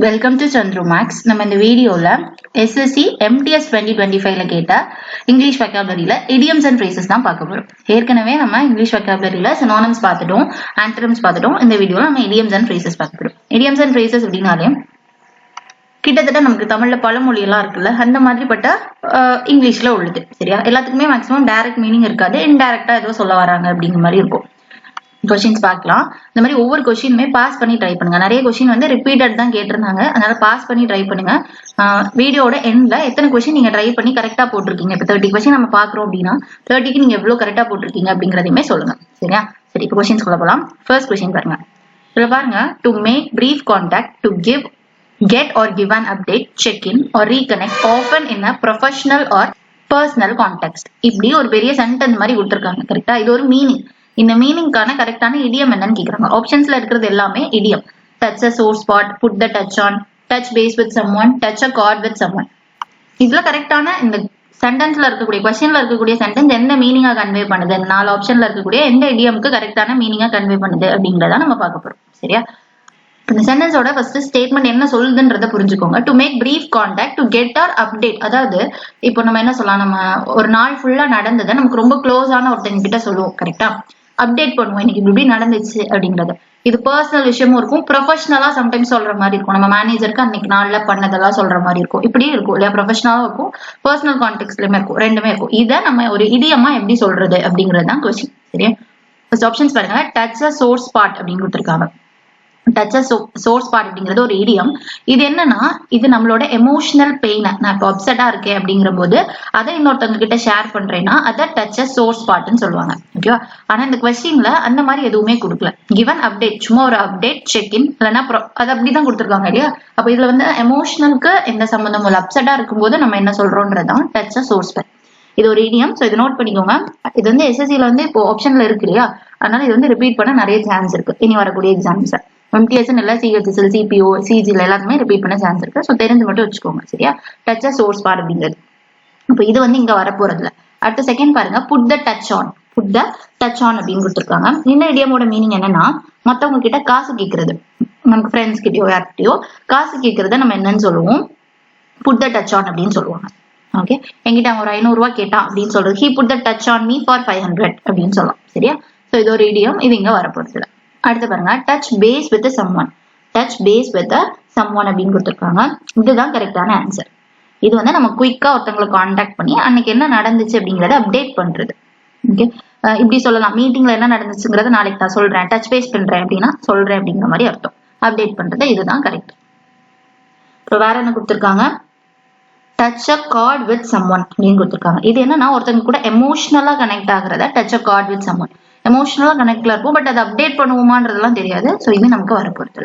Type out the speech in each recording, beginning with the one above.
Welcome to Chandru maths. நம்ம இந்த வீடியோல எஸ்எஸ்சி எம்டிஎஸ் 2025ல கேட்ட இங்கிலீஷ் வெக்காபுலரியில இடியம்ஸ் அண்ட் ஃப்ரேசஸ் தான் பார்க்க போறோம். ஏற்கனவே நம்ம இங்கிலீஷ் வெக்காபுலரியில சினோனிம்ஸ் பார்த்துட்டோம், ஆன்டனிம்ஸ் பார்த்துட்டோம். இந்த வீடியோல நம்ம இடியம்ஸ் அண்ட் ஃப்ரேசஸ் பார்க்க போறோம். இடியம்ஸ் அண்ட் ஃப்ரேசஸ் அப்படின்னாலே கிட்டத்தட்ட நமக்கு தமிழ்ல பழமொழி எல்லாம் இருக்குல்ல, அந்த மாதிரிப்பட்ட இங்கிலீஷ்ல உள்ளது. சரியா? எல்லாத்துக்குமே மேக்ஸிமம் டைரக்ட் மீனிங் இருக்காது, இன்டைரக்டா ஏதோ சொல்ல வராங்க அப்படிங்கிற மாதிரி இருக்கும். கொஸ்டின்ஸ் பார்க்கலாம். இந்த மாதிரி ஒவ்வொரு கொஸ்டினுமே பாஸ் பண்ணி ட்ரை பண்ணுங்க. நிறைய கொஸ்டின் வந்து ரிப்பீட்டட் தான் கேட்டிருந்தாங்க, அதனால பாஸ் பண்ணி ட்ரை பண்ணுங்க. வீடியோட எண்ட்ல எத்தனை கொஸ்டின் நீங்க ட்ரை பண்ணி கரெக்டா போட்டிருக்கீங்க. இப்போ 30 கொஸ்டின் நம்ம பாக்குறோம் அப்படின்னா 30க்கு நீங்க எவ்வளவு கரெக்டா போட்டிருக்கீங்க அப்படிங்கறதையுமே சொல்லுங்க. சரியா? சரி, இப்போ கொஸ்டின்ஸ் சொல்ல போலாம். ஃபர்ஸ்ட் கொஸ்டின் பாருங்க. இதுல பாருங்க, to make brief contact, to give get or give an update, check in or reconnect often in a professional or personal context. இப்படி ஒரு பெரிய சென்டென்ஸ் மாதிரி கொடுத்திருக்காங்க. கரெக்டா? இது ஒரு மீனிங். இந்த மீனிங்கான கரெக்டான இடியம் என்னன்னு கேக்குறாங்க. ஆப்ஷன்ஸ்ல இருக்கிறது எல்லாமே இடியம். touch a sore spot, put the touch on, touch base with someone, touch a chord with someone. இதுல கரெக்டான இந்த சென்டென்ஸ்ல இருக்கக்கூடிய கொஸ்டின்ல இருக்கக்கூடிய சென்டென்ஸ் எந்த மீனிங்கா கன்வே பண்ணுது, 4 ஆப்ஷன்ல இருக்கக்கூடிய எந்த இடியம்க்கு கரெக்டான மீனிங்கா கன்வே பண்ணுது அப்படிங்கறத நம்ம பார்க்க போறோம். சரியா? இந்த சென்டென்ஸோட ஃபர்ஸ்ட் ஸ்டேட்மெண்ட் என்ன சொல்லுதுன்றத புரிஞ்சுக்கோங்க. To make brief contact, to get or update. அதாவது இப்போ நம்ம என்ன சொல்லலாம், நம்ம ஒரு நாள் ஃபுல்லா நடந்ததை நமக்கு ரொம்ப க்ளோஸான ஒருத்தங்க கிட்ட சொல்லுவோம். கரெக்டா? அப்டேட் பண்ணுவோம், இன்னைக்கு இப்படி நடந்துச்சு அப்படிங்கறது. இது பர்சனல் விஷயமும் இருக்கும், ப்ரொஃபஷனலா சம்டைம்ஸ் சொல்ற மாதிரி இருக்கும். நம்ம மேனேஜருக்கு அன்னைக்கு நாள்ல பண்ணதெல்லாம் சொல்ற மாதிரி இருக்கும். இப்படியும் இருக்கும் இல்லையா? ப்ரொஃபஷனலாவும் இருக்கும், பர்சனல் கான்டெக்ட்லயுமே இருக்கும், ரெண்டுமே இருக்கும். இதை நம்ம ஒரு இடியமா எப்படி சொல்றது அப்படிங்கிறது தான் கொஸ்டின். சரியா? ஃபர்ஸ்ட் ஆப்ஷன்ஸ் பாருங்க. டச் அ சோர் ஸ்பாட் அப்படின்னு கொடுத்துருக்காங்க. டச் அ சோர் ஸ்பாட் அப்படிங்கிறது ஒரு இடியம். இது என்னன்னா, இது நம்மளோட எமோஷனல் பெயினை, நான் இப்போ அப்செட்டா இருக்கேன் அப்படிங்கிற போது அதை இன்னொருத்தவங்க கிட்ட ஷேர் பண்றேன்னா அதை டச் அ சோர் ஸ்பாட்னு சொல்லுவாங்க. ஓகேவா? ஆனா இந்த கொஸ்டின்ல அந்த மாதிரி எதுவுமே கொடுக்கல. கிவன் அப்டேட், சும்மா ஒரு அப்டேட், செக் இன், இல்லைன்னா அது அப்படிதான் கொடுத்துருக்காங்க இல்லையா? அப்ப இதுல வந்து எமோஷனலுக்கு எந்த சம்பந்தமும் இல்லை. அப்செட்டா இருக்கும்போது நம்ம என்ன சொல்றோம்ன்றதான் டச் அ சோர் ஸ்பாட். இது ஒரு இடியம். சோ இதை நோட் பண்ணிக்கோங்க. இது வந்து எஸ்எஸ்சில வந்து இப்போ ஆப்ஷன்ல இருக்கு இல்லையா? அதனால இது வந்து ரிப்பீட் பண்ண நிறைய சான்ஸ் இருக்கு இனி வரக்கூடிய எக்ஸாம்ஸ். எம்டிஎஸ் இல்ல, சிஹெச்எஸ்எல், சிபிஓ, சிஜில எல்லாருமே ரிப்பீட் பண்ண சான்ஸ் இருக்கு. ஸோ தெரிஞ்சு மட்டும் வச்சுக்கோங்க. சரியா? டச் அ சோர் ஸ்பாட் அப்படிங்கிறது. இப்போ இது வந்து இங்க வரப்போறதுல. அடுத்த செகண்ட் பாருங்க, put the touch on. Put the touch on அப்படின்னு கொடுத்துருக்காங்க. இந்த இடியமோட மீனிங் என்னன்னா, மத்தவங்க கிட்ட காசு கேட்கறது. நமக்கு ஃப்ரெண்ட்ஸ் கிட்டயோ யார்கிட்டயோ காசு கேட்கறத நம்ம என்னன்னு சொல்லுவோம்? புட் த டச் ஆன் அப்படின்னு சொல்லுவாங்க. ஓகே, என்கிட்ட அவன் ஒரு 500 ரூபாய் கேட்டான் அப்படின்னு சொல்றது, he put the touch on me for 500 அப்படின்னு சொல்லலாம். சரியா? சோ இது ஒரு இடியம். இது இங்க வரப்போறதுல. அடுத்து பாருங்க, touch base with someone. Touch base with someone அப்படின்னு கொடுத்துருக்காங்க. இதுதான் கரெக்டான ஆன்சர். இது வந்து நம்ம குயிக்கா ஒருத்தவங்களை கான்டாக்ட் பண்ணி அன்னைக்கு என்ன நடந்துச்சு அப்படிங்கறத அப்டேட் பண்றது. ஓகே, இப்படி சொல்லலாம், மீட்டிங்ல என்ன நடந்துச்சுங்கிறத நாளைக்கு நான் சொல்றேன், டச் பேஸ் பண்றேன் அப்படின்னா சொல்றேன் அப்படிங்கிற மாதிரி அர்த்தம். அப்டேட் பண்றது இதுதான் கரெக்ட். இப்போ வேற என்ன கொடுத்துருக்காங்க? Touch a card with someone அப்படின்னு கொடுத்துருக்காங்க. இது என்னன்னா, ஒருத்தங்க கூட எமோஷனலா கனெக்ட் ஆகுறத touch a card with someone. எமோஷனலா கனெக்ட்ல இருப்போம், பட் அதை அப்டேட் பண்ணுவோமான்றதெல்லாம் தெரியாது. ஸோ இது நமக்கு வரப்போறது.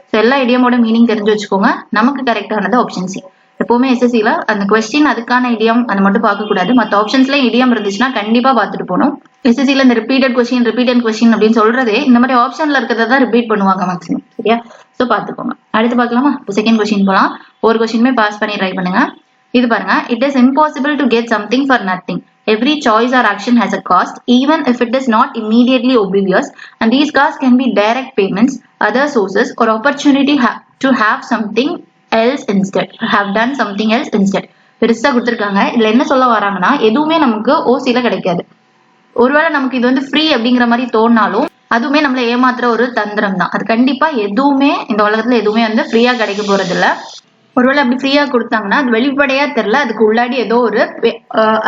ஸோ எல்லா இடியமோட மீனிங் தெரிஞ்சு வச்சுக்கோங்க. நமக்கு கரெக்டானது ஆப்ஷன் சி. எப்பவுமே எஸ்எஸ்சில அந்த கொஸ்டின் அதுக்கான இடியம் அதை மட்டும் பார்க்க கூடாது. மற்ற ஆப்ஷன்ஸ்ல இடியம் இருந்துச்சுன்னா கண்டிப்பா பார்த்துட்டு போகணும். எஸ்எஸ்சில இந்த ரிப்பீட்டட் கொஸ்டின் அப்படின்னு சொல்றதே இந்த மாதிரி ஆப்ஷன்ல இருக்கிறத தான் ரிப்பீட் பண்ணுவாங்க மேக்ஸிமம். சரியா? ஸோ பார்த்துக்கோங்க. அடுத்து பார்க்கலாமா? இப்போ செகண்ட் கொஸ்டின் போகலாம். ஒரு கொஸ்டினுமே பாஸ் பண்ணி ட்ரை பண்ணுங்க. இது பாருங்க, it is impossible to get something for nothing. Every choice or action has a cost, even if it is not immediately obvious, and these costs can be direct payments, other sources, or opportunity to have something else instead, have done something else instead. பெருசா கொடுத்துருக்காங்க. இதுல என்ன சொல்ல வராங்கன்னா, எதுவுமே நமக்கு ஓசில கிடைக்காது. ஒருவேளை நமக்கு இது வந்து ஃப்ரீ அப்படிங்கிற மாதிரி தோணினாலும் அதுவுமே நம்மள ஏமாத்துற ஒரு தந்திரம் தான். அது கண்டிப்பா எதுவுமே இந்த உலகத்துல எதுவுமே வந்து ஃப்ரீயா கிடைக்க போறது இல்ல. ஒருவேளை அப்படி ஃப்ரீயா கொடுத்தாங்கன்னா அது வெளிப்படையா தெரியல, அதுக்கு உள்ளாடி ஏதோ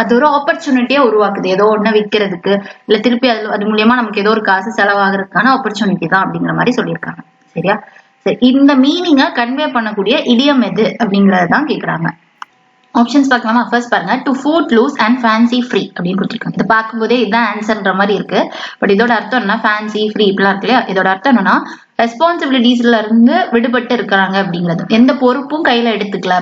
அது ஒரு ஆப்பர்ச்சுனிட்டியா உருவாக்குது. ஏதோ ஒண்ணு விற்கிறதுக்கு, இல்ல திருப்பி அது மூலியமா நமக்கு ஏதோ ஒரு காசு செலவாகிறதுக்கான ஆப்பர்ச்சுனிட்டி தான் அப்படிங்கிற மாதிரி சொல்லியிருக்காங்க. சரியா? சரி, இந்த மீனிங்கை கன்வே பண்ணக்கூடிய இடியம் எது அப்படிங்கறதான் கேக்குறாங்க. ஆப்ஷன்ஸ் பார்க்கலாமா? ஃபர்ஸ்ட் பாருங்க, to footloose and fancy free அப்படின்னு கொடுத்துருக்காங்க. இதை பார்க்கும்போதே இதுதான் ஆன்சர்ன்ற மாதிரி இருக்கு. பட் இதோட அர்த்தம் என்ன? ஃபேன்சி ஃப்ரீ இப்பெல்லாம் இருக்கு இல்லையா? இதோட அர்த்தம் என்னன்னா, ரெஸ்பான்சிபிலிட்டிஸ்ல இருந்து விடுபட்டு இருக்கிறாங்க அப்படிங்கிறது. எந்த பொறுப்பும் கையில எடுத்துக்கல,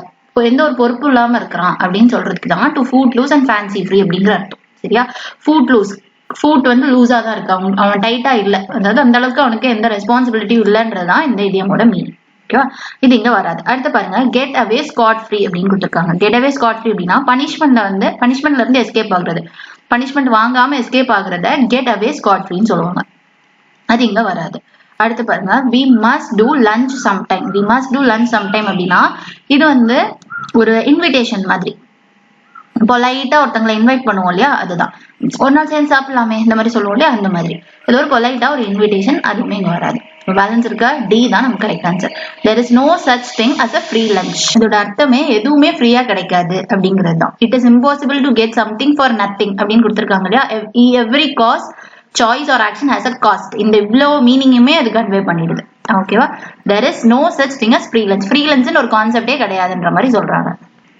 எந்த ஒரு பொறுப்பும் இல்லாம இருக்கிறான் அப்படின்னு சொல்றதுக்கு தான் to footloose and fancy free அப்படிங்கிற அர்த்தம். சரியா? ஃபூட் லூஸ், ஃபூட் வந்து லூஸா தான் இருக்கு, அவன் டைட்டா இல்ல, அதாவது அந்த அளவுக்கு அவனுக்கு எந்த ரெஸ்பான்சிபிலிட்டியும் இல்லைன்றதான் இந்த இடியமோட மீனிங். ஓகேவா? இது இங்க வராது. அடுத்து பாருங்க, கெட் அவே ஸ்காட் ஃப்ரீ அப்படின்னு கொடுத்துருக்காங்க. கெட் அவே ஸ்காட் ஃப்ரீ அப்படின்னா பனிஷ்மெண்ட்ல இருந்து எஸ்கேப் ஆகுறது, பனிஷ்மெண்ட் வாங்காம எஸ்கேப் ஆகுறத கெட் அவே ஸ்காட் ஃப்ரீன்னு சொல்லுவாங்க. அது இங்க வராது. அடுத்து பாருங்க we must do lunch sometime. we must do lunch sometime அப்படின்னா இது வந்து ஒரு இன்விடேஷன் மாதிரி. பொலைட்டா ஒருத்தங்களை இன்வைட் பண்ணுவோம் இல்லையா, அதுதான். ஒரு நாள் சேர்ந்து சாப்பிடலாமே இந்த மாதிரி சொல்லுவோம் இல்லையா, அந்த மாதிரி. இது ஒரு பொலைட்டா ஒரு இன்விடேஷன், அதுவுமே இங்க வராது. பேலன்ஸ் இருக்கா? டி தான் நமக்கு correct answer. there is no such thing as a free lunch. இதோட அர்த்தமே எதுவுமே ஃப்ரீயா கிடைக்காது அப்படிங்கிறது தான். it is impossible to get something for nothing அப்படின்னு கொடுத்திருக்காங்க இல்லையா. every cause choice or action has a cost. இந்த இவ்ளோ மீனிங்குமே அது கன்வே பண்ணிடுது. ஓகேவா? there is no such thing as free lunch. free lunch ஒரு கான்செப்டே கிடையாதுன்ற மாதிரி சொல்றாங்க.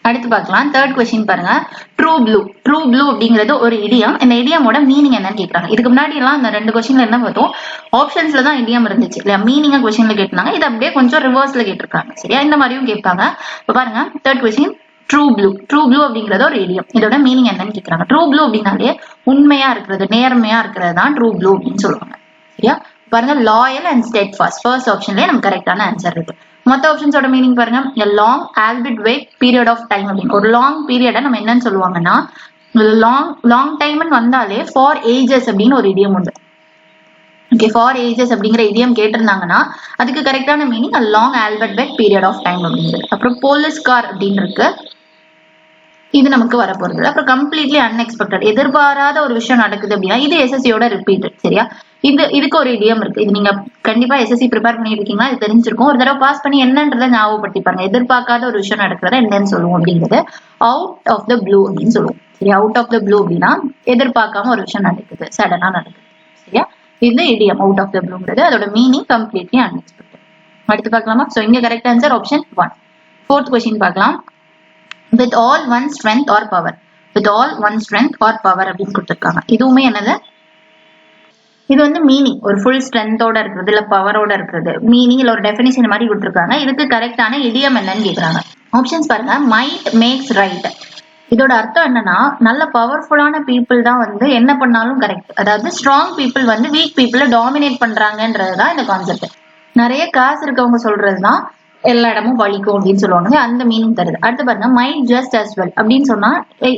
அடுத்து பார்க்கலாம். தேர்ட் கொஸ்டின் பாருங்க. True blue. ட்ரூ ப்ளூ அப்படிங்கிறது ஒரு இடியம். இந்த இடியமோட மீனிங் என்னன்னு கேட்கறாங்க. இதுக்கு முன்னாடி எல்லாம் இந்த 2 கொஸ்டின்ல என்ன பார்த்தோம், ஆப்ஷன்ஸ்ல தான் இடியம் இருந்துச்சு இல்லையா, மீனிங்கா கொஸ்டின்ல கேட்டிருந்தாங்க. இது அப்படியே கொஞ்சம் ரிவர்ஸ்ல கேட்டிருக்காங்க. சரியா? இந்த மாதிரியும் கேட்பாங்க. இப்போ பாருங்க third question true blue. True blue அப்படிங்கிறது ஒரு இடியம். இதோட மீனிங் என்னன்னு கேட்கறாங்க. ட்ரூ ப்ளூ அப்படின்னாலே உண்மையா இருக்கிறது, நேர்மையா இருக்கிறது தான் ட்ரூ ப்ளூ அப்படின்னு சொல்லுவாங்க. சரியா? பாருங்க லாயல் அண்ட் ஸ்டெட்ஃபாஸ்ட். ஃபர்ஸ்ட் ஆப்ஷன்லயே நமக்கு கரெக்டான ஆன்சர் இருக்கு. மொத்த ஆப்ஷன்ஸோட மீனிங் பாருங்க. a long albeit vague period of time அப்படின்னு. ஒரு லாங் பீரியட நம்ம என்னன்னு சொல்லுவாங்கன்னா, லாங் டைம்னு வந்தாலே ஃபார் ஏஜஸ் அப்படின்னு ஒரு இடியம் உண்டு. ஓகே, ஃபார் ஏஜஸ் அப்படிங்கிற இடியம் கேட்டிருந்தாங்கன்னா அதுக்கு கரெக்டான meaning a long albeit vague period of time அப்படிங்கிறது. அப்புறம் போலீஸ் கார் அப்படின்னு இருக்கு, இது நமக்கு வரப்போறது. அப்புறம் கம்ப்ளீட்லி அன்எக்ஸ்பெக்டட், எதிர்பாராத ஒரு விஷயம் நடக்குது அப்படின்னா இது எஸ்எஸ்சியோட ரிப்பீட்டட். சரியா? இதுக்கு ஒரு இடியம் இருக்கு. இது நீங்க கண்டிப்பா எஸ்எஸ்சி ப்ரிப்பேர் பண்ணிட்டு இருக்கீங்கன்னா இது தெரிஞ்சிருக்கும். ஒரு தடவை பாஸ் பண்ணி என்னன்றதை ஞாபகப்படுத்தி பாருங்க. எதிர்பார்க்காத ஒரு விஷயம் நடக்கிறத என்னன்னு சொல்லுவோம் அப்படிங்கிறது அவுட் ஆஃப் த ப்ளூ அப்படின்னு சொல்லுவோம். சரியா? அவுட் ஆஃப் த ப்ளூ அப்படின்னா எதிர்பார்க்காம ஒரு விஷயம் நடக்குது, சடனா நடக்குது. சரியா? இது இடியம் அவுட் ஆஃப் த ப்ளூங்கிறது. அதோட மீனிங் கம்ப்ளீட்லி அன்எக்ஸ்பெக்டட். அடுத்து பார்க்கலாமா? சோ இங்க correct answer option 1. Fourth question பார்க்கலாம். with all one strength or power. with all one strength or power அப்படின்னு கொடுத்திருக்காங்க. இதுவுமே என்னது, இது வந்து மீனிங் ஒரு ஃபுல் ஸ்ட்ரென்த்தோட இருக்கிறது இல்ல பவரோட இருக்கிறது, மீனிங் இல்ல ஒரு டெஃபினிஷன் மாதிரி கொடுத்திருக்காங்க. இதுக்கு கரெக்டான இடியம் என்னன்னு கேக்குறாங்க. ஆப்ஷன்ஸ் பாருங்க. Might makes right. இதோட அர்த்தம் என்னன்னா, நல்ல பவர்ஃபுல்லான பீப்புள் தான் வந்து என்ன பண்ணாலும் கரெக்ட். அதாவது ஸ்ட்ராங் பீப்புள் வந்து வீக் பீப்புளை டாமினேட் பண்றாங்கன்றதுதான் இந்த கான்செப்ட். நிறைய காசு இருக்கவங்க சொல்றதுதான் எல்லா இடமும் வலிக்கும் அப்படின்னு சொல்லுவாங்க, அந்த மீனிங் தருது. அடுத்து பாருங்க. மைட் ஜஸ்ட் அஸ் வெல் அப்படின்னு சொன்னா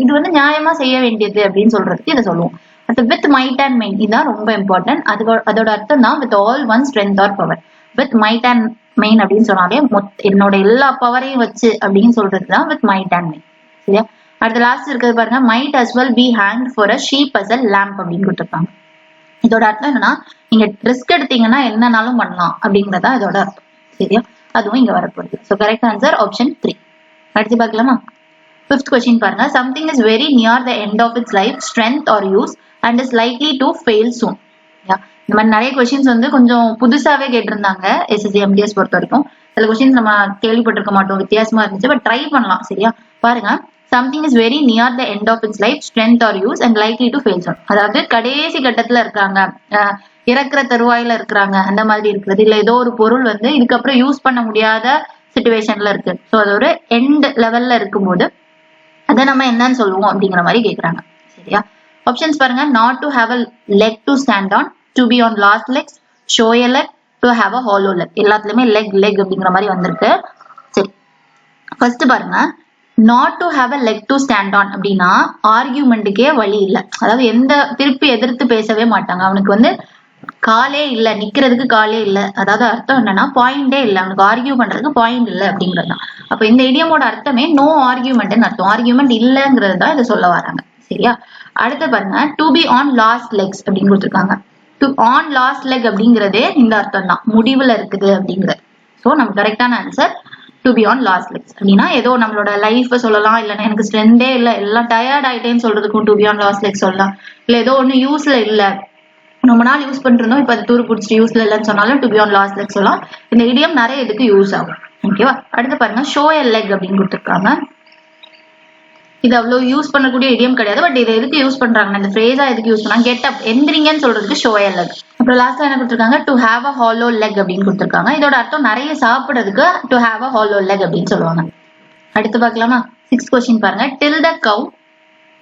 இது வந்து நியாயமா செய்ய வேண்டியது அப்படின்னு சொல்றதுக்கு இதை சொல்லுவோம். அடுத்து வித் மைட் அண்ட் மெயின், இதுதான் ரொம்ப இம்பார்ட்டன்ட். அதோட அர்த்தம் தான் with all one strength R power. With might and main அப்படின்னு சொன்னாலே என்னோட எல்லா பவரையும் வச்சு அப்படின்னு சொல்றதுதான் வித் மைட் அண்ட் மெயின். சரியா? அடுத்த லாஸ்ட் இருக்கிறது பாருங்க. Might as well be hanged for a sheep as a lamb அப்படின்னு கொடுத்துருக்காங்க. இதோட அர்த்தம் என்னன்னா, நீங்க ரிஸ்க் எடுத்தீங்கன்னா என்னன்னாலும் பண்ணலாம் அப்படிங்கறதா இதோட அர்த்தம். சரியா? அதுவும் இங்க வரப்போகுது. So correct answer option 3. அடுத்து பார்க்கலாமா? ஃபிஃப்த் கொஸ்டின் பாருங்க. something is very near the end of its life, strength or use and is likely to fail soon. இந்த மாதிரி நிறைய கொஸ்டின்ஸ் வந்து கொஞ்சம் புதுசாவே கேட்டிருந்தாங்க எஸ்எஸ்சி எம்டிஎஸ் பொறுத்த வரைக்கும். சில கொஸ்டின்ஸ் நம்ம கேள்விப்பட்டிருக்க மாட்டோம், வித்தியாசமா இருந்துச்சு. பட் ட்ரை பண்ணலாம். சரியா? பாருங்க. something is very near the end of its life, strength or use and likely to fail soon. அதாவது கடைசி கட்டத்துல இருக்காங்க, இறக்குற தருவாயில இருக்கிறாங்க, அந்த மாதிரி இருக்கிறது. இல்ல ஏதோ ஒரு பொருள் வந்து இதுக்கப்புறம் யூஸ் பண்ண முடியாத சிச்சுவேஷன்ல இருக்கு. ஸோ அது ஒரு எண்ட் லெவல்ல இருக்கும்போது அதை நம்ம என்னன்னு சொல்லுவோம் அப்படிங்கிற மாதிரி கேட்கறாங்க. சரியா? ஆப்ஷன்ஸ் பாருங்க. Not to have a leg to stand on, to be on last legs, show a leg, to have a hollow leg. எல்லாத்துலயுமே லெக் அப்படிங்கிற மாதிரி வந்திருக்கு. சரி, ஃபர்ஸ்ட் பாருங்க. Not to have a leg to stand on அப்படின்னா ஆர்கியூமெண்ட்டுக்கே வழி இல்லை. அதாவது எந்த திருப்பி எதிர்த்து பேசவே மாட்டாங்க. அவனுக்கு வந்து காலே இல்ல, நிக்கிறதுக்கு காலே இல்ல. அதாவது அர்த்தம் என்னன்னா பாயிண்டே இல்ல, அவனுக்கு ஆர்கியூ பண்றதுக்கு பாயிண்ட் இல்ல அப்படிங்கறதுதான். அப்ப இந்த இடியமோட அர்த்தமே நோ ஆர்கியூமெண்ட் அர்த்தம். ஆர்கியூமெண்ட் இல்லங்கிறது தான் இதை சொல்ல வராங்க. சரியா? அடுத்து பாருங்க. To be on last legs அப்படின்னு கொடுத்துருக்காங்க. டு ஆன் லாஸ்ட் லெக் அப்படிங்கறதே இந்த அர்த்தம் தான், முடிவுல இருக்குது அப்படிங்கிறது. சோ நம்ம கரெக்டான answer to be on last legs அப்படின்னா ஏதோ நம்மளோட லைஃப் சொல்லலாம், இல்லைன்னா எனக்கு ஸ்ட்ரென்த்தே இல்ல, எல்லாம் டயர்ட் ஆயிட்டேன்னு சொல்றதுக்கும் to be on last legs சொல்லலாம். இல்ல ஏதோ ஒண்ணு யூஸ்ல இல்ல, ரொம்ப நாள் யூஸ் பண்ணிருந்தோம், இப்ப அது தூரு பிடிச்சிட்டு யூஸ்ல இல்லைன்னு சொன்னாலும் to be on last leg சொல்லலாம். இந்த இடியம் நிறைய இதுக்கு யூஸ் ஆகும். ஓகேவா? அடுத்து பாருங்க. ஷோ எ லெக் அப்படின்னு கொடுத்துருக்காங்க. இது அவ்வளவு யூஸ் பண்ணக்கூடிய இடியம் கிடையாது. பட் இதை எதுக்கு யூஸ் பண்றாங்கன்னா, இந்த ஃப்ரேஸா எதுக்கு யூஸ் பண்ணாங்க, கெட் அப், எந்திரிங்கன்னு சொல்றதுக்கு ஷோ எ லெக். அப்புறம் லாஸ்ட்ல என்ன கொடுத்துருக்காங்க, to have a hollow leg அப்படின்னு கொடுத்துருக்காங்க. இதோட அர்த்தம் நிறைய சாப்பிடுறதுக்கு to have a hollow leg அப்படின்னு சொல்லுவாங்க. அடுத்து பார்க்கலாமா? 6th கொஸ்டின் பாருங்க. Till the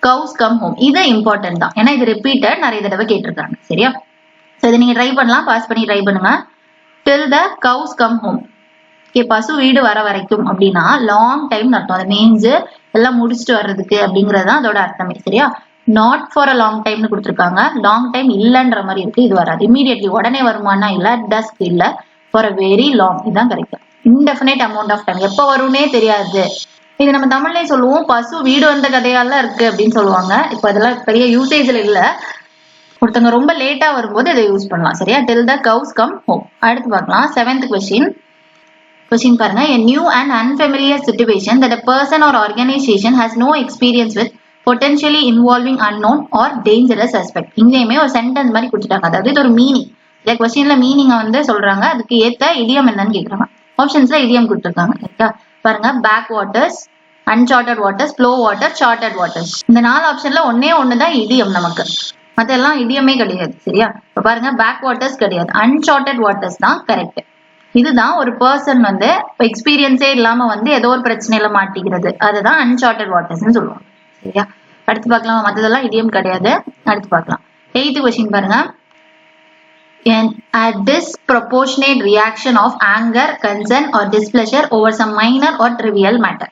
cows come home. இது இம்பார்ட்டன்ட் தான், ஏன்னா இது ரிப்பீட்டட், நிறைய தடவை கேட்டிருக்காங்க. சரியா? இதை நீங்க ட்ரை பண்ணலாம், பாஸ் பண்ணி ட்ரை பண்ணுங்க. டில் த கவுஸ் கம் ஹோம். பசு வீடு வர வரைக்கும் அப்படின்னா லாங் டைம் அர்த்தம். அதை மேய்ஞ்சு எல்லாம் முடிச்சுட்டு வர்றதுக்கு அப்படிங்கறதுதான் அதோட அர்த்தமே. சரியா? நாட் ஃபார் அ லாங் டைம்னு கொடுத்துருக்காங்க. லாங் டைம் இல்லன்ற மாதிரி இருக்கு, இது வராது. இமீடியட்லி உடனே வருமானா இல்ல, டஸ்க் இல்ல, ஃபார் அ வெரி லாங் இதுதான் correct. Indefinite amount of time, எப்ப வரும்னே தெரியாது. இது நம்ம தமிழ்லயே சொல்லுவோம், பசு வீடு வந்த கதையால இருக்கு அப்படின்னு சொல்லுவாங்க. இப்ப அதெல்லாம் பெரிய யூசேஜ்ல இல்ல. ஒருத்தவங்க ரொம்ப லேட்டா வரும்போது இதை யூஸ் பண்ணலாம். சரியா? till the cows come home. அடுத்து பார்க்கலாம் 7th question பாருங்க. a new and unfamiliar situation that a person or organization has no experience with, potentially involving unknown or dangerous aspect. இங்கேயுமே ஒரு சென்டென்ஸ் மாதிரி கொடுத்துட்டாங்க. அதாவது இது ஒரு மீனிங். இந்த கொஸ்டின்ல மீனிங் வந்து சொல்றாங்க, அதுக்கு ஏத்த இடியம் என்னன்னு கேக்குறாங்க. ஆப்ஷன்ஸ்ல இடியம் கொடுத்துருக்காங்க. கரெக்டா? பாருங்க, back waters, uncharted waters, flow water, charted waters. இந்த 4 ஆப்ஷன்ல ஒண்ணுதான் இடியம் நமக்கு, மத்தெல்லாம் இடியமே கிடையாது. சரியா? இப்ப பாருங்க, பேக் வாட்டர்ஸ் கிடையாது, uncharted waters தான் கரெக்ட். இதுதான் ஒரு பர்சன் வந்து எக்ஸ்பீரியன்ஸே இல்லாம வந்து ஏதோ ஒரு பிரச்சனையில மாட்டிக்கிறது, அதுதான் uncharted waters சொல்லுவாங்க. சரியா? அடுத்து பார்க்கலாம், மத்ததெல்லாம் இடியம் கிடையாது. அடுத்து பார்க்கலாம் 8th question பாருங்க. A disproportionate reaction of anger, concern or displeasure over some minor or trivial matter.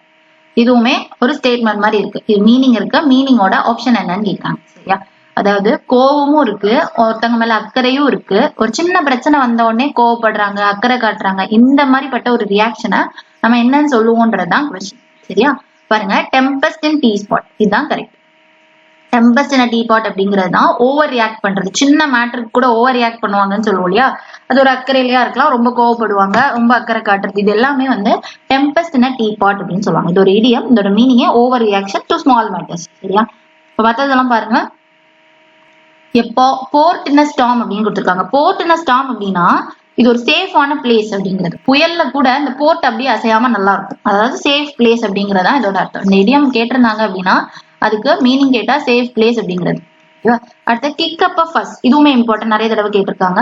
இதுவுமே ஒரு ஸ்டேட்மெண்ட் மாதிரி இருக்கு. இது மீனிங் இருக்கு, மீனிங்கோட ஆப்ஷன் என்னன்னு கேட்காங்க. சரியா? அதாவது கோவமும் இருக்கு, ஒருத்தவங்க மேல அக்கறையும் இருக்கு. ஒரு சின்ன பிரச்சனை வந்த உடனே கோவப்படுறாங்க, அக்கறை காட்டுறாங்க, இந்த மாதிரிப்பட்ட ஒரு ரியாக்ஷனை நம்ம என்னன்னு சொல்லுவோன்றதுதான் கொஸ்டின். சரியா? பாருங்க, டெம்பஸ்ட் இன் டீ ஸ்பாட் இதுதான் கரெக்ட். டெம்பஸ்ட் இன் டீ பாட் அப்படிங்கிறது தான் ஓவர் ரியாக்ட் பண்றது. சின்ன மேட்டருக்கு கூட ஓவர் ரியாக்ட் பண்ணுவாங்கன்னு சொல்லுவோம் இல்லையா? அது ஒரு அக்கறையிலயா இருக்கலாம், ரொம்ப கோவப்படுவாங்க, ரொம்ப அக்கறை காட்டுறது, இது எல்லாமே வந்து டெம்பஸ்ட் இன் டீ பாட் அப்படின்னு சொல்லுவாங்க. இது ஒரு இடியம். இதோட மீனிங்கே over reaction to small matters. சரியா? இப்ப பார்த்ததெல்லாம் பாருங்க. எப்போ போர்ட் இன் ஸ்டார்ம் அப்படின்னு கொடுத்துருக்காங்க. போர்ட் இன் ஸ்டார்ம் அப்படின்னா இது ஒரு சேஃபான பிளேஸ் அப்படிங்கிறது. புயல்ல கூட இந்த போர்ட் அப்படியே அசையாம நல்லா இருக்கும், அதாவது சேஃப் பிளேஸ் அப்படிங்கறதா இதோட அர்த்தம். இந்த இடியம் கேட்டிருந்தாங்க அப்படின்னா அதுக்கு மீனிங் கேட்டா சேஃப் பிளேஸ் அப்படிங்கிறது. அடுத்த கிக் அப் ஃபஸ், இதுவுமே இம்பார்ட்டன்ட், நிறைய தடவை கேட்டிருக்காங்க.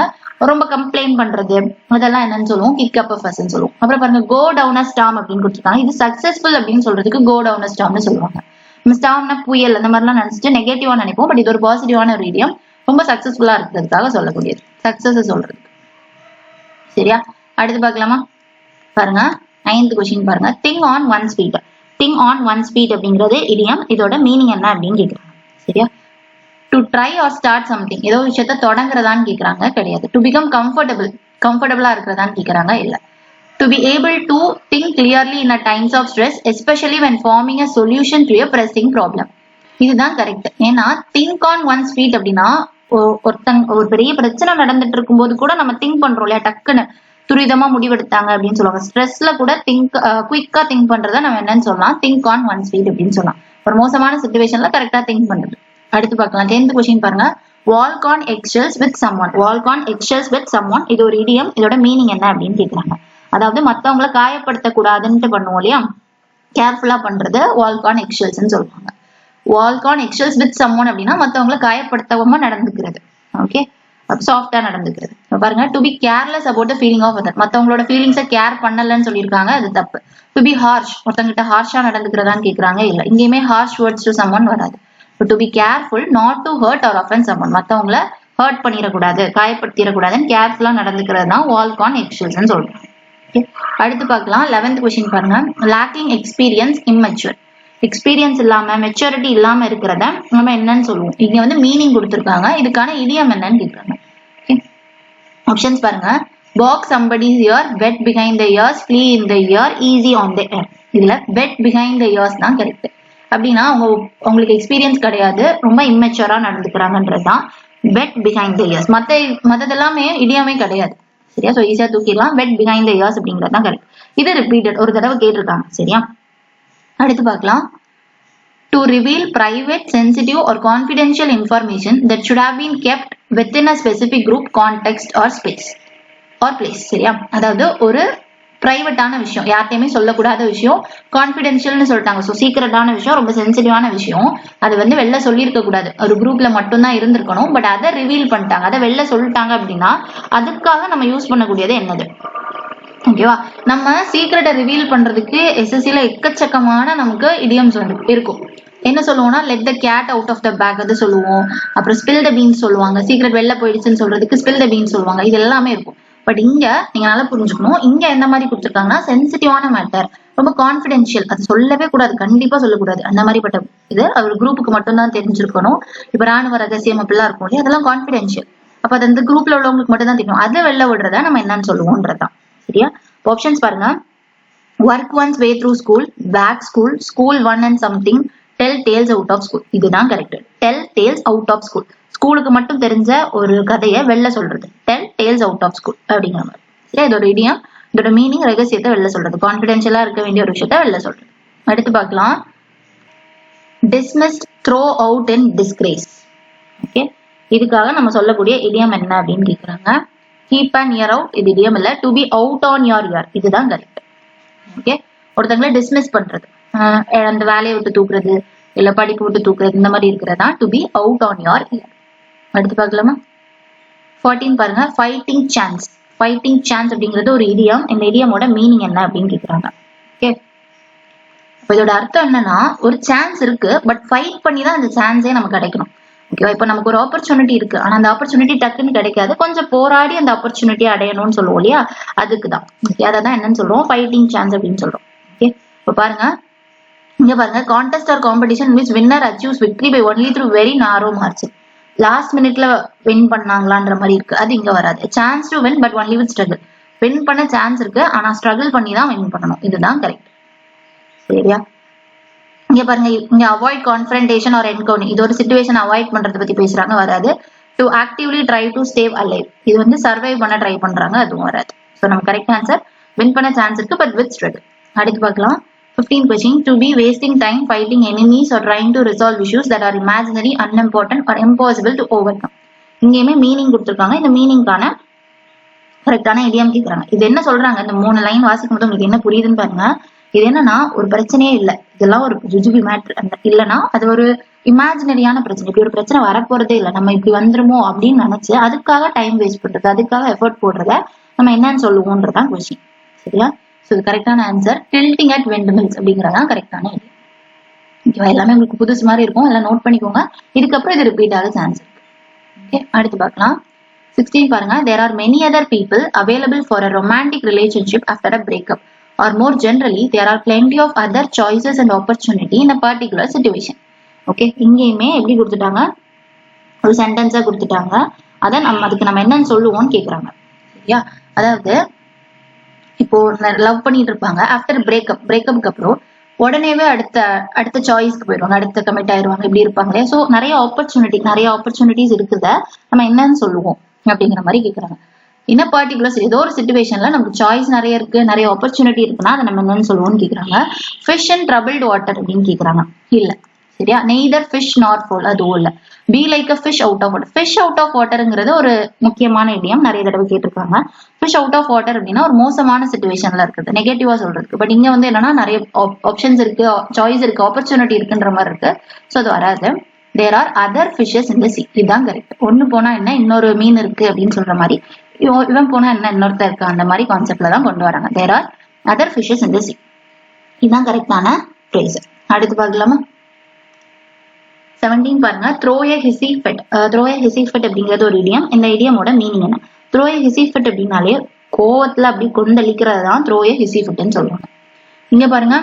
ரொம்ப கம்ப்ளைண்ட் பண்றது, அதெல்லாம் என்னன்னு சொல்லுவோம், கிக் அப் ஃபஸ் சொல்லுவோம். அப்புறம் பாருங்க, கோ டவுன் அ ஸ்டார்ம் அப்படின்னு கொடுத்துருக்காங்க. இது சக்சஸ்ஃபுல் அப்படின்னு சொல்றதுக்கு கோ டவுன் அ ஸ்டார்ம்னு சொல்லுவாங்க. ஸ்டார்ம்னா புயல் அந்த மாதிரிலாம் நினைச்சிட்டு நெகட்டிவா நினைப்போம், பட் இது ஒரு பாசிட்டிவான ஒரு இடியம், ரொம்ப சக்சஸ்ஃபுல்லா இருக்கிறதுக்காக சொல்லக்கூடியது, சக்சஸ் சொல்றது. சரியா? அடுத்து பார்க்கலாமா? பாருங்க 9th question பாருங்க. Think on one's feet. Think on one's feet அப்படிங்கிறது இடியம். இதோட மீனிங் என்ன அப்படின்னு கேக்குறாங்க. சரியா? To try or start something, ஏதோ விஷயத்த தொடங்குறதான்னு கேக்குறாங்க, கிடையாது. டு பிகம் கம்ஃபர்டபுளா இருக்கிறதான்னு கேக்குறாங்க, இல்ல. To be able to think clearly in a times of stress, especially when forming a solution to a pressing problem. இதுதான் கரெக்ட். ஏன்னா திங்க் ஆன் ஒன் ஸ்பீட் அப்படின்னா ஒரு பெரிய பிரச்சனை நடந்துட்டு இருக்கும் போது கூட நம்ம திங்க் பண்றோம் இல்லையா, டக்குன்னு துரிதமா முடிவெடுத்தாங்க அப்படின்னு சொல்லுவாங்க. ஸ்ட்ரெஸ்ல கூட குயிக்கா திங்க் பண்றதை நம்ம என்னன்னு சொல்லலாம், திங்க் ஆன் ஒன் ஸ்பீட் அப்படின்னு சொல்லலாம். ஒரு மோசமான சிச்சுவேஷன்ல கரெக்டா திங்க் பண்றது. அடுத்து பார்க்கலாம் 10th question பாருங்க. walk on eggshells with someone. walk on eggshells with someone இது ஒரு இடியம். இதோட மீனிங் என்ன அப்படின்னு கேக்குறாங்க. அதாவது மத்தவங்களை காயப்படுத்த கூடாதுன்னு பண்ணுவோம் இல்லையா, கேர்ஃபுல்லா பண்றது walk on eggshells சொல்லுவாங்க. walk on eggshells with someone அப்படின்னா மத்தவங்களை காயப்படுத்தாம நடந்துக்கிறது. ஓகே, சாஃப்டா நடந்துக்கிறது. பாருங்க, to be careless about the feeling of other, மத்தவங்களோட ஃபீலிங்ஸை கேர் பண்ணலன்னு சொல்லியிருக்காங்க, அது தப்பு. டு பி ஹார்ஷ், ஒருத்தங்கிட்ட ஹார்ஷா நடந்துக்கிறதான்னு கேக்குறாங்க, இல்ல. இங்கேயுமே ஹார்ஷ் வேர்ட்ஸ் டு சம்மன் வராது. To be careful not to hurt or offend someone, மத்தவங்களை ஹர்ட் பண்ணிடக்கூடாது, காயப்படுத்திடக்கூடாதுன்னு கேர்ஃபுல்லா நடந்துக்கிறது தான் வால்க் ஆன் எக்ஸ்ஷெல்ஸ் சொல்றாங்க. அடுத்து பார்க்கலாம் 11th question பாருங்க. Lacking experience, immature. எக்ஸ்பீரியன்ஸ் இல்லாம மெச்சூரிட்டி இல்லாம இருக்கிறத நம்ம என்னன்னு சொல்லுவோம். இங்க வந்து மீனிங் கொடுத்துருக்காங்க, இதுக்கான இடியம் என்னன்னு கேட்கறாங்க. ஆப்ஷன்ஸ் பாருங்க. Box somebody's ear, wet behind the ears, flee in the ear, easy on the ear. இதுல wet behind the ears தான் கரெக்ட். அப்படின்னா உங்களுக்கு எக்ஸ்பீரியன்ஸ் கிடையாது, ரொம்ப இம்மெச்சூரா நடந்துக்கிறாங்கன்றதுதான் wet behind the ears. மத்ததெல்லாமே இடியாமே கிடையாது. சரியா? சோ ஈஸியா தூக்கிடலாம். wet behind the ears அப்படிங்கிறது தான் கரெக்ட். இது ரிப்பீட்டட், ஒரு தடவை கேட்டிருக்காங்க. சரியா? அடுத்து பார்க்கலாம். To reveal private, sensitive or confidential information that should have been kept within a specific group, context or space or place. சரியா? அதாவது ஒரு பிரைவேட்டான விஷயம், யார்ட்டையுமே சொல்லக்கூடாத விஷயம், கான்பிடென்ஷியல்னு சொல்லிட்டாங்க. ஸோ சீக்கிரட்டான விஷயம், ரொம்ப சென்சிட்டிவான விஷயம், அது வந்து வெளில சொல்லியிருக்க கூடாது, ஒரு குரூப்ல மட்டும்தான் இருந்திருக்கணும். பட் அதை ரிவீல் பண்ணிட்டாங்க, அதை வெளில சொல்லிட்டாங்க அப்படின்னா அதுக்காக நம்ம யூஸ் பண்ணக்கூடியது என்னது? ஓகேவா? நம்ம சீக்ரெட்டை ரிவீல் பண்றதுக்கு எஸ்எஸ்சில எக்கச்சக்கமான நமக்கு இடியம்ஸ் வந்து இருக்கும். என்ன சொல்லுவோம்னா, let the cat out of the bag அது சொல்லுவோம். அப்புறம் ஸ்பில் த பீன்ஸ் சொல்லுவாங்க, சீக்ரெட் வெளில போயிடுச்சுன்னு சொல்றதுக்கு ஸ்பில் த பீன்ஸ் சொல்லுவாங்க. இது எல்லாமே இருக்கும். பட் இங்க நீங்க நல்லா புரிஞ்சுக்கணும், இங்க எந்த மாதிரி கொடுத்துருக்காங்கன்னா சென்சிட்டிவான மேட்டர், ரொம்ப கான்பிடென்ஷியல், அது சொல்லவே கூடாது, கண்டிப்பா சொல்லக்கூடாது. அந்த மாதிரிப்பட்ட இது அவர் குரூப்புக்கு மட்டும் தான் தெரிஞ்சிருக்கணும். இப்ப ராணுவ ரகசியம் அப்படிலாம் இருக்கும் இல்லையா, அதெல்லாம் கான்பிடென்ஷியல். அப்ப அது அந்த குரூப்ல உள்ளவங்களுக்கு மட்டும் தான் தெரியும். அதை வெளில விடுறதா நம்ம என்னன்னு சொல்லுவோம்ன்றதான். சரியா? ஆப்ஷன்ஸ் பாருங்க. Work once way through school, back school, school one and something, tell tales out of school. இதுதான் correct. Tell tales out of school, ஸ்கூலுக்கு மட்டும் தெரிஞ்ச ஒரு கதையை வெளில சொல்றது. Tell tales out of school அப்படிங்கிற மாதிரி. சரியா? இதோட இடியம், இதோட மீனிங் ரகசியத்தை வெளில சொல்றது, கான்பிடென்ஷியலா இருக்க வேண்டிய ஒரு விஷயத்த வெளில சொல்றது. அடுத்து பார்க்கலாம். Dismissed, throw out in disgrace. Okay, இதுக்காக நம்ம சொல்லக்கூடிய இடியம் என்ன அப்படின்னு கேக்குறாங்க. கீப் அண்ட் இயர் அவுட், இது இடியம் இல்ல. To be out on your year, இதுதான் கரெக்ட். ஓகே, ஒருத்தங்களை டிஸ்மிஸ் பண்றது, அந்த வேலையை விட்டு தூக்குறது, இல்ல படிப்பு விட்டு தூக்குறது, இந்த மாதிரி இருக்கிறதா to be out on your year. அடுத்து பார்க்கலாமா? 14 பாருங்க. Fighting chance. ஃபைட்டிங் சான்ஸ் அப்படிங்கிறது ஒரு இடியம். இந்த இடியமோட மீனிங் என்ன அப்படின்னு கேக்குறாங்க. ஓகே, இதோட அர்த்தம் என்னன்னா, ஒரு சான்ஸ் இருக்கு, பட் ஃபைட் பண்ணி தான் அந்த சான்ஸே நமக்கு கிடைக்கணும். ஓகேவா? இப்ப நமக்கு ஒரு ஆப்பர்ச்சுனிட்டி இருக்கு, ஆனா அந்த ஆப்பர்ச்சுனிட்டி டக்குன்னு கிடைக்காது, கொஞ்சம் போராடி அந்த ஆப்பர்ச்சுனிட்டியை அடையணும்னு சொல்லுவோம் இல்லையா, அதுக்குதான். ஓகே, அதான் என்னன்னு சொல்றோம், ஃபைட்டிங் சான்ஸ் அப்படின்னு சொல்றோம். ஓகே, இப்ப பாருங்க, இங்க பாருங்க. Contest or competition which winner achieves victory by only through very narrow margin. Last மினிட்ல வின் பண்ணாங்களான்ற மாதிரி இருக்கு, அது இங்க வராது. Chance to win but only with struggle. Win பண்ண சான்ஸ் இருக்கு, ஆனா ஸ்ட்ரகிள் பண்ணி தான் வின் பண்ணணும், இதுதான் கரெக்ட். சரியா? இங்க பாருங்க. இங்க அவாய்ட் கான்ஃபரன்டேஷன் ஆர் என்கவுண்டர், இது ஒரு சிச்சுவேஷன் அவாய்ட் பண்றதை பத்தி பேசுறாங்க, வராது. To actively try to stay alive, இது வந்து சர்வைவ் பண்ண ட்ரை பண்றாங்க, அதுவும் வராது. ஸோ நம்ம கரெக்ட் ஆன்சர் வின் பண்ண சான்ஸ் இருக்கு, பட் வித் ஸ்ட்ரகிள். அடுத்து பார்க்கலாம். 15 question. To be wasting time fighting enemies or trying to resolve issues that are imaginary, unimportant or impossible to overcome. இங்கேயுமே மீனிங் கொடுத்துருக்காங்க. இந்த மீனிங்கான கரெக்டான இடியம் கேட்கறாங்க. இது என்ன சொல்றாங்க, இந்த 3 லைன் வாசிக்கும் போது உங்களுக்கு என்ன புரியுதுன்னு பாருங்க. இது என்னன்னா, ஒரு பிரச்சனையே இல்லை, இதெல்லாம் ஒரு ஜுஜுபி மேட்ரு. அந்த இல்லைன்னா அது ஒரு இமேஜினரியான பிரச்சனை. இப்படி ஒரு பிரச்சனை வரப்போறதே இல்லை, நம்ம இப்படி வந்துருமோ அப்படின்னு நினைச்சு அதுக்காக டைம் வேஸ்ட் பண்றது, அதுக்காக எஃபர்ட் போடுறத நம்ம என்னன்னு சொல்லுவோன்றதான் கொஸ்டின். சரியா? ஸோ இது கரெக்டான ஆன்சர் டில்டிங் அட் விண்ட்மில்ஸ் அப்படிங்கறதான் கரெக்டான இது. ஓகேவா? எல்லாமே உங்களுக்கு புதுசு மாதிரி இருக்கும், எல்லாம் நோட் பண்ணிக்கோங்க. இதுக்கப்புறம் இது ரிப்பீட் ஆக சான்ஸ் இருக்கு. ஓகே, அடுத்து பார்க்கலாம். 16 பாருங்க. There are many other people available for a romantic relationship after a breakup, or more generally there are plenty of other choices and opportunity in a particular situation. Okay, இங்கேயுமே எப்படி கொடுத்துட்டாங்க, ஒரு சென்டென்ஸா கொடுத்துட்டாங்க. அதை அதுக்கு நம்ம என்னன்னு சொல்லுவோம்னு கேக்குறாங்க. சரியா? அதாவது இப்போ லவ் பண்ணிட்டு இருப்பாங்க, ஆஃப்டர் பிரேக்கப்க்கு அப்புறம் உடனேவே அடுத்த சாய்ஸ்க்கு போயிடுவாங்க, அடுத்த கமிட் ஆயிடுவாங்க, இப்படி இருப்பாங்களே. ஸோ நிறைய ஆப்பர்ச்சுனிட்டிஸ் இருக்குத நம்ம என்னன்னு சொல்லுவோம் அப்படிங்கிற மாதிரி கேட்கறாங்க. இன்னும் பர்டிகுலர் ஏதோ ஒரு சிச்சுவேஷன்ல நமக்கு சாய்ஸ் நிறைய இருக்கு, நிறைய ஆப்பர்ச்சுனிட்டி இருக்குன்னா அதை நம்ம என்னன்னு சொல்லுவோம்னு கேக்குறாங்க. ஃபிஷ் அண்ட் ட்ரபிள்ட் வாட்டர் அப்படின்னு கேக்குறாங்க. இல்ல. சரியா? நெய்தர் ஃபிஷ் நார் ஃபோல், அதுவும் இல்ல. Be like a fish out of water. Fish out of வாட்டருங்கிறது ஒரு முக்கியமான இடியம், நிறைய தடவை கேட்டிருக்காங்க. ஃபிஷ் அவுட் ஆஃப் வாட்டர் அப்படின்னா ஒரு மோசமான சிச்சுவேஷன்ல இருக்குது, நெகட்டிவா சொல்றதுக்கு. பட் இங்க வந்து என்னன்னா நிறைய ஆப்ஷன்ஸ் இருக்கு, சாய்ஸ் இருக்கு, ஆப்பர்ச்சுனிட்டி இருக்குன்ற மாதிரி இருக்கு. ஸோ அது வராது. There are other fishes in the sea, இதுதான் கரெக்ட். ஒன்னு போனா என்ன, இன்னொரு மீன் இருக்கு அப்படின்னு சொல்ற மாதிரி, இவன் போனா என்ன, இன்னொருத்தர் இருக்கு, அந்த மாதிரி கான்செப்ட்ல தான் கொண்டு வராங்க. There are other fishes in the sea, இதுதான் கரெக்டான ஃப்ரேஸ். அடுத்து பார்க்கலாமா? 17 பாருங்க. Throw a hissy fit. Throw a hissy fit அப்படிங்கிறது ஒரு இடியம். இந்த இடியமோட மீனிங் என்ன? த்ரோ எ ஹிசி ஃபிட் அப்படின்னாலே கோவத்துல அப்படி கொந்தளிக்கிறது தான் த்ரோ எ ஹிசி ஃபிட்னு சொல்லுவாங்க. இங்க பாருங்க.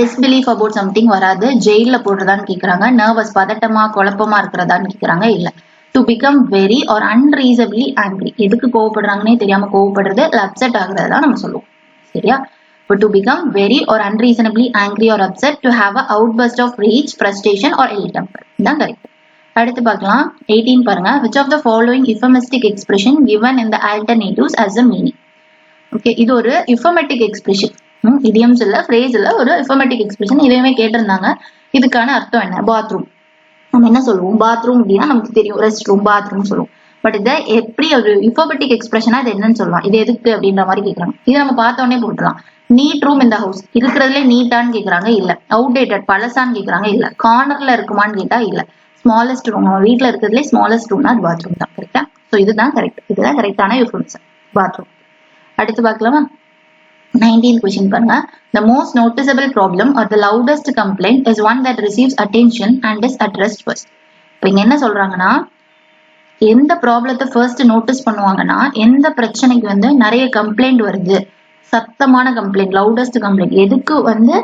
டிஸ்பிலீஃப் அபவுட் சம்திங் வராது. ஜெயில போடுறதான்னு கேக்குறாங்க. நர்வஸ், பதட்டமா குழப்பமா இருக்கிறதான்னு கேக்குறாங்க. இல்ல. To become very or unreasonably angry, எதுக்கு கோவப்படுறாங்கன்னே தெரியாம கோவப்படுறது, அப்செட் ஆகுறது தான் நம்ம சொல்லுவோம். சரியா? But to become very or unreasonably angry or upset, to have a outburst of rage, frustration or ill temper. இதான் கரெக்ட். அடுத்து பார்க்கலாம். 18 பாருங்க. Which of the following euphemistic expression given in the alternatives as a meaning? Okay, இது ஒரு euphemistic expression. idioms இல்ல, phrase இல்ல, ஒரு euphemistic expression. இதையுமே கேட்டிருந்தாங்க. இதுக்கான அர்த்தம் என்ன? பாத்ரூம். நம்ம என்ன சொல்லுவோம்? பாத்ரூம் அப்படின்னா நமக்கு தெரியும், ரெஸ்ட் ரூம், பாத்ரூம் சொல்லுவோம். பட் இதை எப்படி ஒரு euphemistic expression இது என்னன்னு சொல்லலாம், இது எதுக்கு அப்படின்ற மாதிரி கேட்கறாங்க. இதை நம்ம பார்த்த உடனே போட்டுலாம். நீட் ரூம் இந்த ஹவுஸ், இருக்கிறதுல நீட்டான்னு கேக்குறாங்க. இல்ல. அவுடேட்டட், பழசான்னு கேக்குறாங்க. இல்ல. கார்னர்ல இருக்குமான்னு கேட்டா இல்ல. ஸ்மாலஸ்ட் ரூம், நம்ம வீட்டுல இருக்கிறதுல ஸ்மாலஸ்ட் ரூம்னா அது பாத்ரூம் தான். கரெக்டா? சோ இதுதான் கரெக்ட். இதுதான் கரெக்டான யூஃபமிசம், பாத்ரூம். அடுத்து பார்க்கலாமா? 19th question பாருங்க. The most noticeable problem or the loudest complaint is one that receives attention and is addressed first. இப்போ இங்க என்ன சொல்றாங்கன்னா, எந்த ப்ராப்ளத்தை ஃபர்ஸ்ட் நோட்டீஸ் பண்ணுவாங்கன்னா, எந்த பிரச்சனைக்கு வந்து நிறைய கம்ப்ளைண்ட் வருது, சத்தமான கம்ப்ளைண்ட், லவுடஸ்ட் கம்ப்ளைண்ட். எதுக்கு வந்து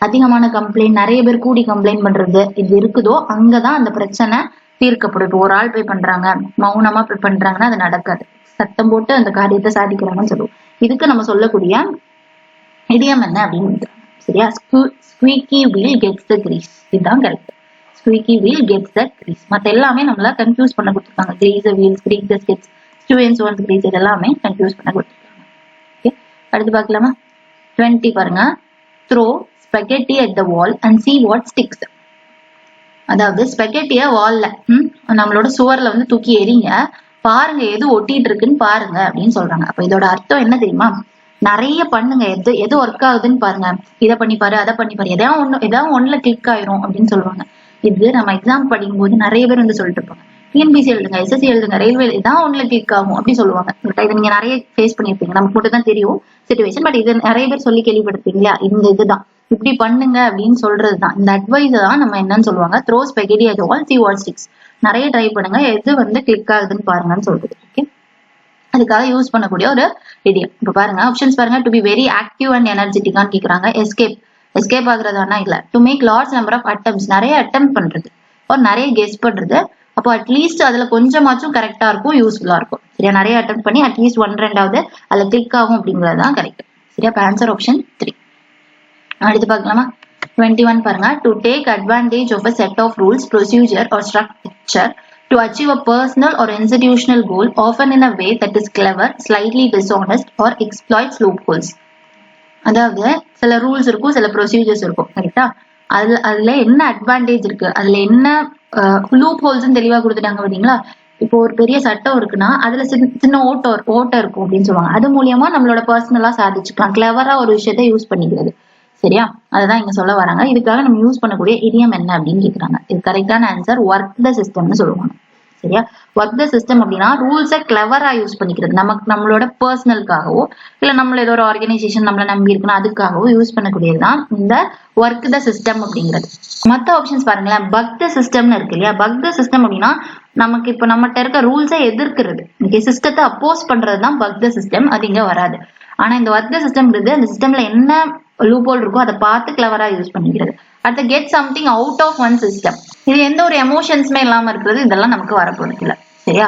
அதிகமான கம்ப்ளைண்ட், நிறைய பேர் கூடி கம்ப்ளைண்ட் பண்றது இது இருக்குதோ அங்கதான் அந்த பிரச்சனை தீர்க்கப்படும். இப்போ ஒரு ஆள் போய் பண்றாங்க, மௌனமா போய் பண்றாங்கன்னா அது நடக்காது. சத்தம் போட்டு அந்த காரியத்தை சாதிக்கிறாங்கன்னு சொல்லுவோம். இதுக்கு நம்ம சொல்லக்கூடிய இடியம் என்ன அப்படின்னு சரியா? Squeaky wheel gets the grease. இதுதான் correct. Squeaky wheel gets the grease. மத்த எல்லாமே நம்மள கன்ஃபியூஸ் பண்ண கொடுத்துருக்காங்க. Grease wheels, grease gets, students once grease, இது எல்லாமே கன்ஃபியூஸ் பண்ண கொடுத்துருக்காங்க. ஓகே, அடுத்து பார்க்கலாமா? 20 பாருங்க. Throw spaghetti at the wall and see what sticks. அதாவது ஸ்பெகெட்டிய வால்ல நம்மளோட சுவர்ல வந்து தூக்கி எறிங்க, பாருங்க எது ஒட்டிட்டு இருக்குன்னு பாருங்க அப்படின்னு சொல்றாங்க. அப்ப இதோட அர்த்தம் என்ன தெரியுமா? நிறைய பண்ணுங்க, எது ஒர்க் ஆகுதுன்னு பாருங்க, இதை பண்ணி பாரு, அதை பண்ணி பாரு, ஏதாவது ஒண்ணுல கிளிக் ஆயிரும் அப்படின்னு சொல்லுவாங்க. இது நம்ம எக்ஸாம் படிக்கும் போது நிறைய பேர் வந்து சொல்லிட்டு இருப்பாங்க, டிஎன்பிசி எழுதுங்க, எஸ்எஸ்சி எழுதுங்க, ரயில்வே இதான் ஒண்ணுல கிளிக் ஆகும் அப்படி சொல்லுவாங்க. இது நீங்க நிறைய ஃபேஸ் பண்ணிருப்பீங்க, நமக்கு மட்டும் தான் தெரியும் சிச்சுவேஷன். பட் இது நிறைய பேர் சொல்லி கேள்விப்பட்டிருப்பீங்களா? இந்த இதுதான் இப்படி பண்ணுங்க அப்படின்னு சொல்றதுதான். இந்த அட்வைஸ் தான் நம்ம என்னன்னு சொல்லுவாங்க, throw spaghetti at the wall, see what sticks. நிறைய ட்ரை பண்ணுங்க, எது வந்து கிளிக் ஆகுதுன்னு பாருங்கன்னு சொல்றது. ஓகே, அதுக்காக யூஸ் பண்ணக்கூடிய ஒரு இடியம். இப்ப பாருங்க ஆப்ஷன்ஸ் பாருங்க. To be very active and எனர்ஜெட்டிக்கான்னு கேக்குறாங்க. எஸ்கேப் ஆகுறதானா இல்ல. To make large number of attempts, நிறைய அட்டெம்ப்ட் பண்றது, ஒரு நிறைய கெஸ் பண்றது. அப்போ அட்லீஸ்ட் அதுல கொஞ்சமாச்சும் கரெக்டா இருக்கும், யூஸ்ஃபுல்லா இருக்கும். சரியா? நிறைய அட்டெம்ப்ட் பண்ணி அட்லீஸ்ட் 1-2வது அதுல கிளிக் ஆகும் அப்படிங்கறதுதான் கரெக்ட். சரியா? Answer option 3. அடுத்து பார்க்கலாமா? 21 பாருங்க. To take advantage of a set of rules, procedure or structure to achieve a personal or institutional goal, often in a way that is clever, slightly dishonest or exploits loopholes. அதாவது சில rules இருக்கும், சில procedures இருக்கும். கரெக்டா? அதுல என்ன advantage இருக்கு, அதுல என்ன லூப் ஹோல்ஸ் தெளிவா கொடுத்துட்டாங்க பாத்தீங்களா? இப்போ ஒரு பெரிய சட்டம் இருக்குன்னா அதுல சின்ன ஓட்டம் இருக்கும் அப்படின்னு சொல்லுவாங்க. அது மூலியமா நம்மளோட பர்சனலா சாதிச்சுக்கலாம், கிளவரா ஒரு விஷயத்த யூஸ் பண்ணிக்கிறது. சரியா? அதுதான் இங்க சொல்ல வராங்க. இதுக்காக நம்ம யூஸ் பண்ணக்கூடிய இடியம் என்ன அப்படின்னு கேக்குறாங்க. இது கரெக்டான ஆன்சர் ஒர்க் த சிஸ்டம்னு சொல்லுவாங்க. சரியா? ஒர்க் த சிஸ்டம் அப்படின்னா ரூல்ஸை கிளவரா யூஸ் பண்ணிக்கிறது, நம்மளோட பர்சனலுக்காகவோ இல்ல நம்மள ஏதோ ஒரு ஆர்கனைசேஷன் நம்மள நம்பி இருக்குன்னா அதுக்காகவோ யூஸ் பண்ணக்கூடியதுதான் இந்த ஒர்க் த சிஸ்டம் அப்படிங்கிறது. மற்ற ஆப்ஷன்ஸ் பாருங்களேன். பக் த சிஸ்டம்னு இருக்கு இல்லையா? பக் த சிஸ்டம் அப்படின்னா நமக்கு இப்ப நம்மகிட்ட இருக்க ரூல்ஸை எதிர்க்கிறது, சிஸ்டத்தை அப்போஸ் பண்றதுதான் பக் த சிஸ்டம். அது இங்க வராது. ஆனா இந்த ஒர்க் த சிஸ்டம்ங்கிறது அந்த சிஸ்டம்ல என்ன லூப்ஹோல் இருக்கோ அதை பார்த்து கிளவரா யூஸ் பண்ணிக்கிறது. அடுத்து get something out of one system. இது எந்த ஒரு எமோஷன்ஸுமே இல்லாம இருக்கிறது, இதெல்லாம் நமக்கு வரப்போறது இல்ல. சரியா?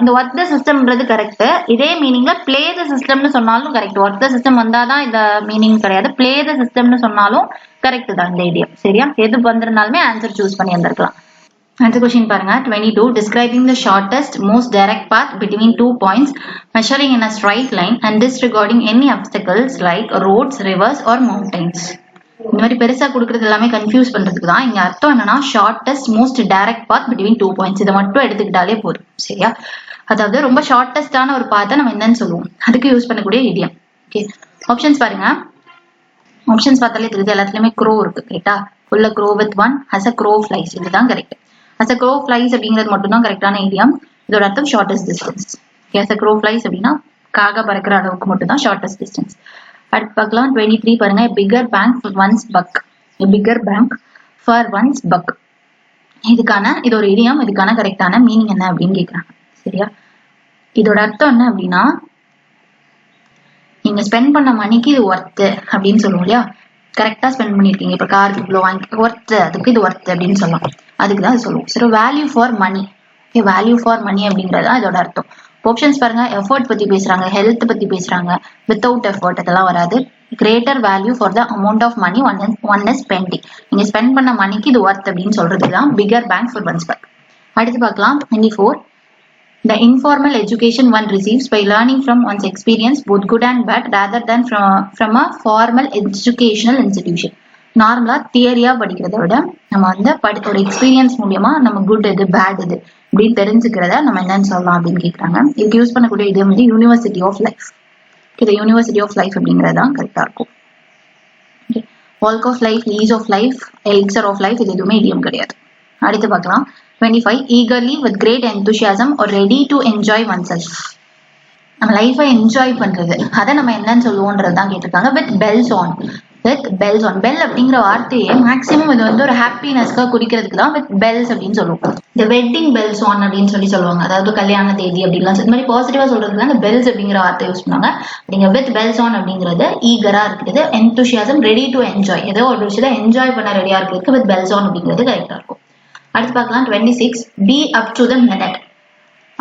இந்த ஒர்க் த சிஸ்டம்ன்றது கரெக்ட். இதே மீனிங்ல பிளே த சிஸ்டம்னு சொன்னாலும் கரெக்ட். ஒர்க் த சிஸ்டம் வந்தாதான் இந்த மீனிங் கிடையாது, பிளே த சிஸ்டம்னு சொன்னாலும் கரெக்ட் தான் இந்த ஐடியா. சரியா? எது வந்திருந்தாலுமே ஆன்சர் சூஸ் பண்ணி வந்திருக்கலாம். அடுத்த கொஸ்டின் பாருங்க. 22. Describing the shortest, most direct path between 2 points, measuring in a straight line and disregarding any obstacles like roads, rivers or mountains. இந்த மாதிரி பெருசா கொடுக்கறது எல்லாமே கன்ஃபியூஸ் பண்றதுக்கு தான். இங்க அர்த்தம் என்னன்னா ஷார்டஸ்ட் மோஸ்ட் டைரக்ட் பாத் பிட்வீன் 2 பாயிண்ட்ஸ். இதை மட்டும் எடுத்துக்கிட்டாலே போதும். சரியா? அதாவது ரொம்ப ஷார்டஸ்டான ஒரு பாத்தை நம்ம என்னன்னு சொல்லுவோம், அதுக்கு யூஸ் பண்ணக்கூடிய இடியம். ஓகே, ஆப்ஷன்ஸ் பாருங்க. ஆப்ஷன்ஸ் பார்த்தாலே தெரியுது, எல்லாத்துலயுமே க்ரோ இருக்கு. கரெக்டா? உள்ள grow with one as a crow flies. இதுதான் correct. as a crow flies அப்படிங்கிறது மட்டும் தான் கரெக்டான இடியம். இதோட அர்த்தம் shortest distance. as a crow flies அப்படின்னா காக பறக்கிற அளவுக்கு மட்டும் தான் ஷார்டஸ்ட் டிஸ்டன்ஸ். அடுத்து பார்க்கலாம். 23 பாருங்க. Bigger bang for one's buck. Bigger bang for one's buck. இது ஒரு இடியம். இதுக்கான கரெக்டான மீனிங் என்ன அப்படின்னு கேக்குறாங்க. சரியா? இதோட அர்த்தம் என்ன அப்படின்னா, நீங்க ஸ்பெண்ட் பண்ண மணிக்கு இது ஒர்த்து அப்படின்னு சொல்லுவோம் இல்லையா? கரெக்டா ஸ்பெண்ட் பண்ணிருக்கீங்க, இப்ப காருக்கு இவ்வளோ வாங்கி ஒர்த்து, அதுக்கு இது ஒர்த்து அப்படின்னு சொல்லலாம். அதுக்குதான் அது சொல்லுவோம். சரி, value for money. Okay, value for money அப்படிங்கறது இதோட அர்த்தம். ஆப்ஷன்ஸ் பாருங்க. எஃபர்ட் பத்தி பேசுறாங்க, ஹெல்த் பத்தி பேசுறாங்க, வித்தவுட் எஃபர்ட் அதெல்லாம் வராது. Greater value for the amount of money one is spending. நீங்க ஸ்பெண்ட் பண்ண மணிக்கு இது ஒர்த் அப்படின்னு சொல்றதுதான் bigger bang for one's buck. அடுத்து பார்க்கலாம். 24. The informal education one receives by learning from one's experience, both good and bad, rather than from a formal educational institution. நார்மலா தியரியா படிக்கிறத விட நம்ம வந்து ஒரு எக்ஸ்பீரியன்ஸ் மூலியமா நம்ம குட் எது பேட் எது அப்படின்னு தெரிஞ்சுக்கிறத நம்ம என்னன்னு சொல்லலாம் அப்படின்னு கேட்கறாங்க. இதுக்கு யூஸ் பண்ணக்கூடிய இது வந்து யூனிவர்சிட்டி ஆஃப் லைஃப். இது யூனிவர்சிட்டி ஆஃப் லைஃப் அப்படிங்கறதான் கரெக்டா இருக்கும். Walk of life, lease of life, elixir of life, இது எதுவுமே இடியம் கிடையாது. அடுத்து பார்க்கலாம். 25. Eagerly with great enthusiasm or ready to enjoy oneself. நம்ம லைஃபை என்ஜாய் பண்றது, அதை நம்ம என்னன்னு சொல்லுவோன்றதுதான் கேட்டிருக்காங்க. With bells on. With bells on. Bell அப்படிங்கிற வார்த்தையே மேக்ஸிமம் இது வந்து ஒரு ஹாப்பினஸ்க்காக குறிக்கிறதுக்கு தான் வித் பெல்ஸ் அப்படின்னு சொல்லுவோம். இந்த வெட்டிங் பெல்ஸ் ஆன் அப்படின்னு சொல்லுவாங்க, அதாவது கல்யாண தேதி அப்படின்லாம் இந்த மாதிரி பாசிட்டிவா சொல்றதுக்கு இந்த பெல்ஸ் அப்படிங்கிற வார்த்தை யூஸ் பண்ணுவாங்க. அப்படிங்க வித் பெல்ஸ் ஆன் அப்படிங்கிறது ஈகரா இருக்குது, என்தூசியாசம், ரெடி டு என்ஜாய், ஏதோ ஒரு விஷயத்தை என்ஜாய் பண்ண ரெடியா இருக்கிறதுக்கு வித் பெல்ஸ் ஆன் அப்படிங்கிறது கரெக்டா இருக்கும். அடுத்து பார்க்கலாம் 26 be up to the minute.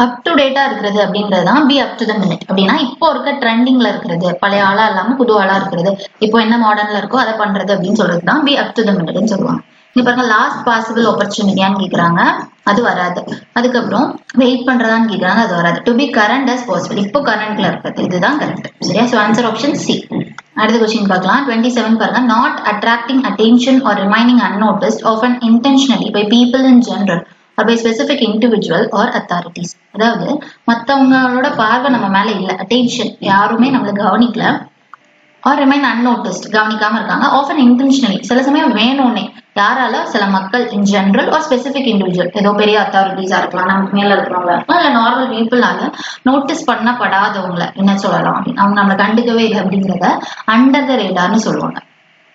Up to டேட்டா இருக்கிறது அப்படின்றது தான் be up to the minute. அப்படின்னா இப்போ இருக்க ட்ரெண்டிங்ல இருக்கிறது, பழைய ஆளா இல்லாம புது ஆளா இருக்கிறது, இப்போ என்ன மாடர்ன்ல இருக்கோ அதை பண்றது அப்படின்னு சொல்றது தான் பி அப் டு த மினிட்னு சொல்லுவாங்க. இங்க பாருங்க லாஸ்ட் பாசிபிள் ஆப்பர்ச்சுனிட்டியான்னு கேக்குறாங்க, அது வராது. அதுக்கப்புறம் வெயிட் பண்றதான்னு கேக்குறாங்க, அது வராது. To be current as possible, இப்போ கரண்ட்ல இருக்கிறது, இதுதான் கரெக்ட். சரியா? So answer option C. அடுத்த கொஸ்டின் பார்க்கலாம் 27 பாருங்க. Not attracting attention or remaining unnoticed often intentionally by people in general or by specific individual or authorities. அதாவது மற்றவங்களோட பார்வை நம்ம மேல இல்ல, அட்டென்ஷன் யாருமே நம்மள கவனிக்கல, or remain unnoticed கவனிக்காம இருக்காங்க, often intentionally சில சமயம் வேணும்னே, யாரால? சில மக்கள் in general or specific individual, ஏதோ பெரிய அத்தாரிட்டிஸா இருக்கலாம், நமக்கு மேல இருக்கிறவங்களா இருக்கலாம், இல்ல நார்மல் பீப்புளால நோட்டீஸ் பண்ணப்படாதவங்களை என்ன சொல்லலாம், அவங்க நம்மளை கண்டுக்கவே இல்லை அப்படிங்கிறத அண்டர் த ரேடார்னு சொல்லுவாங்க.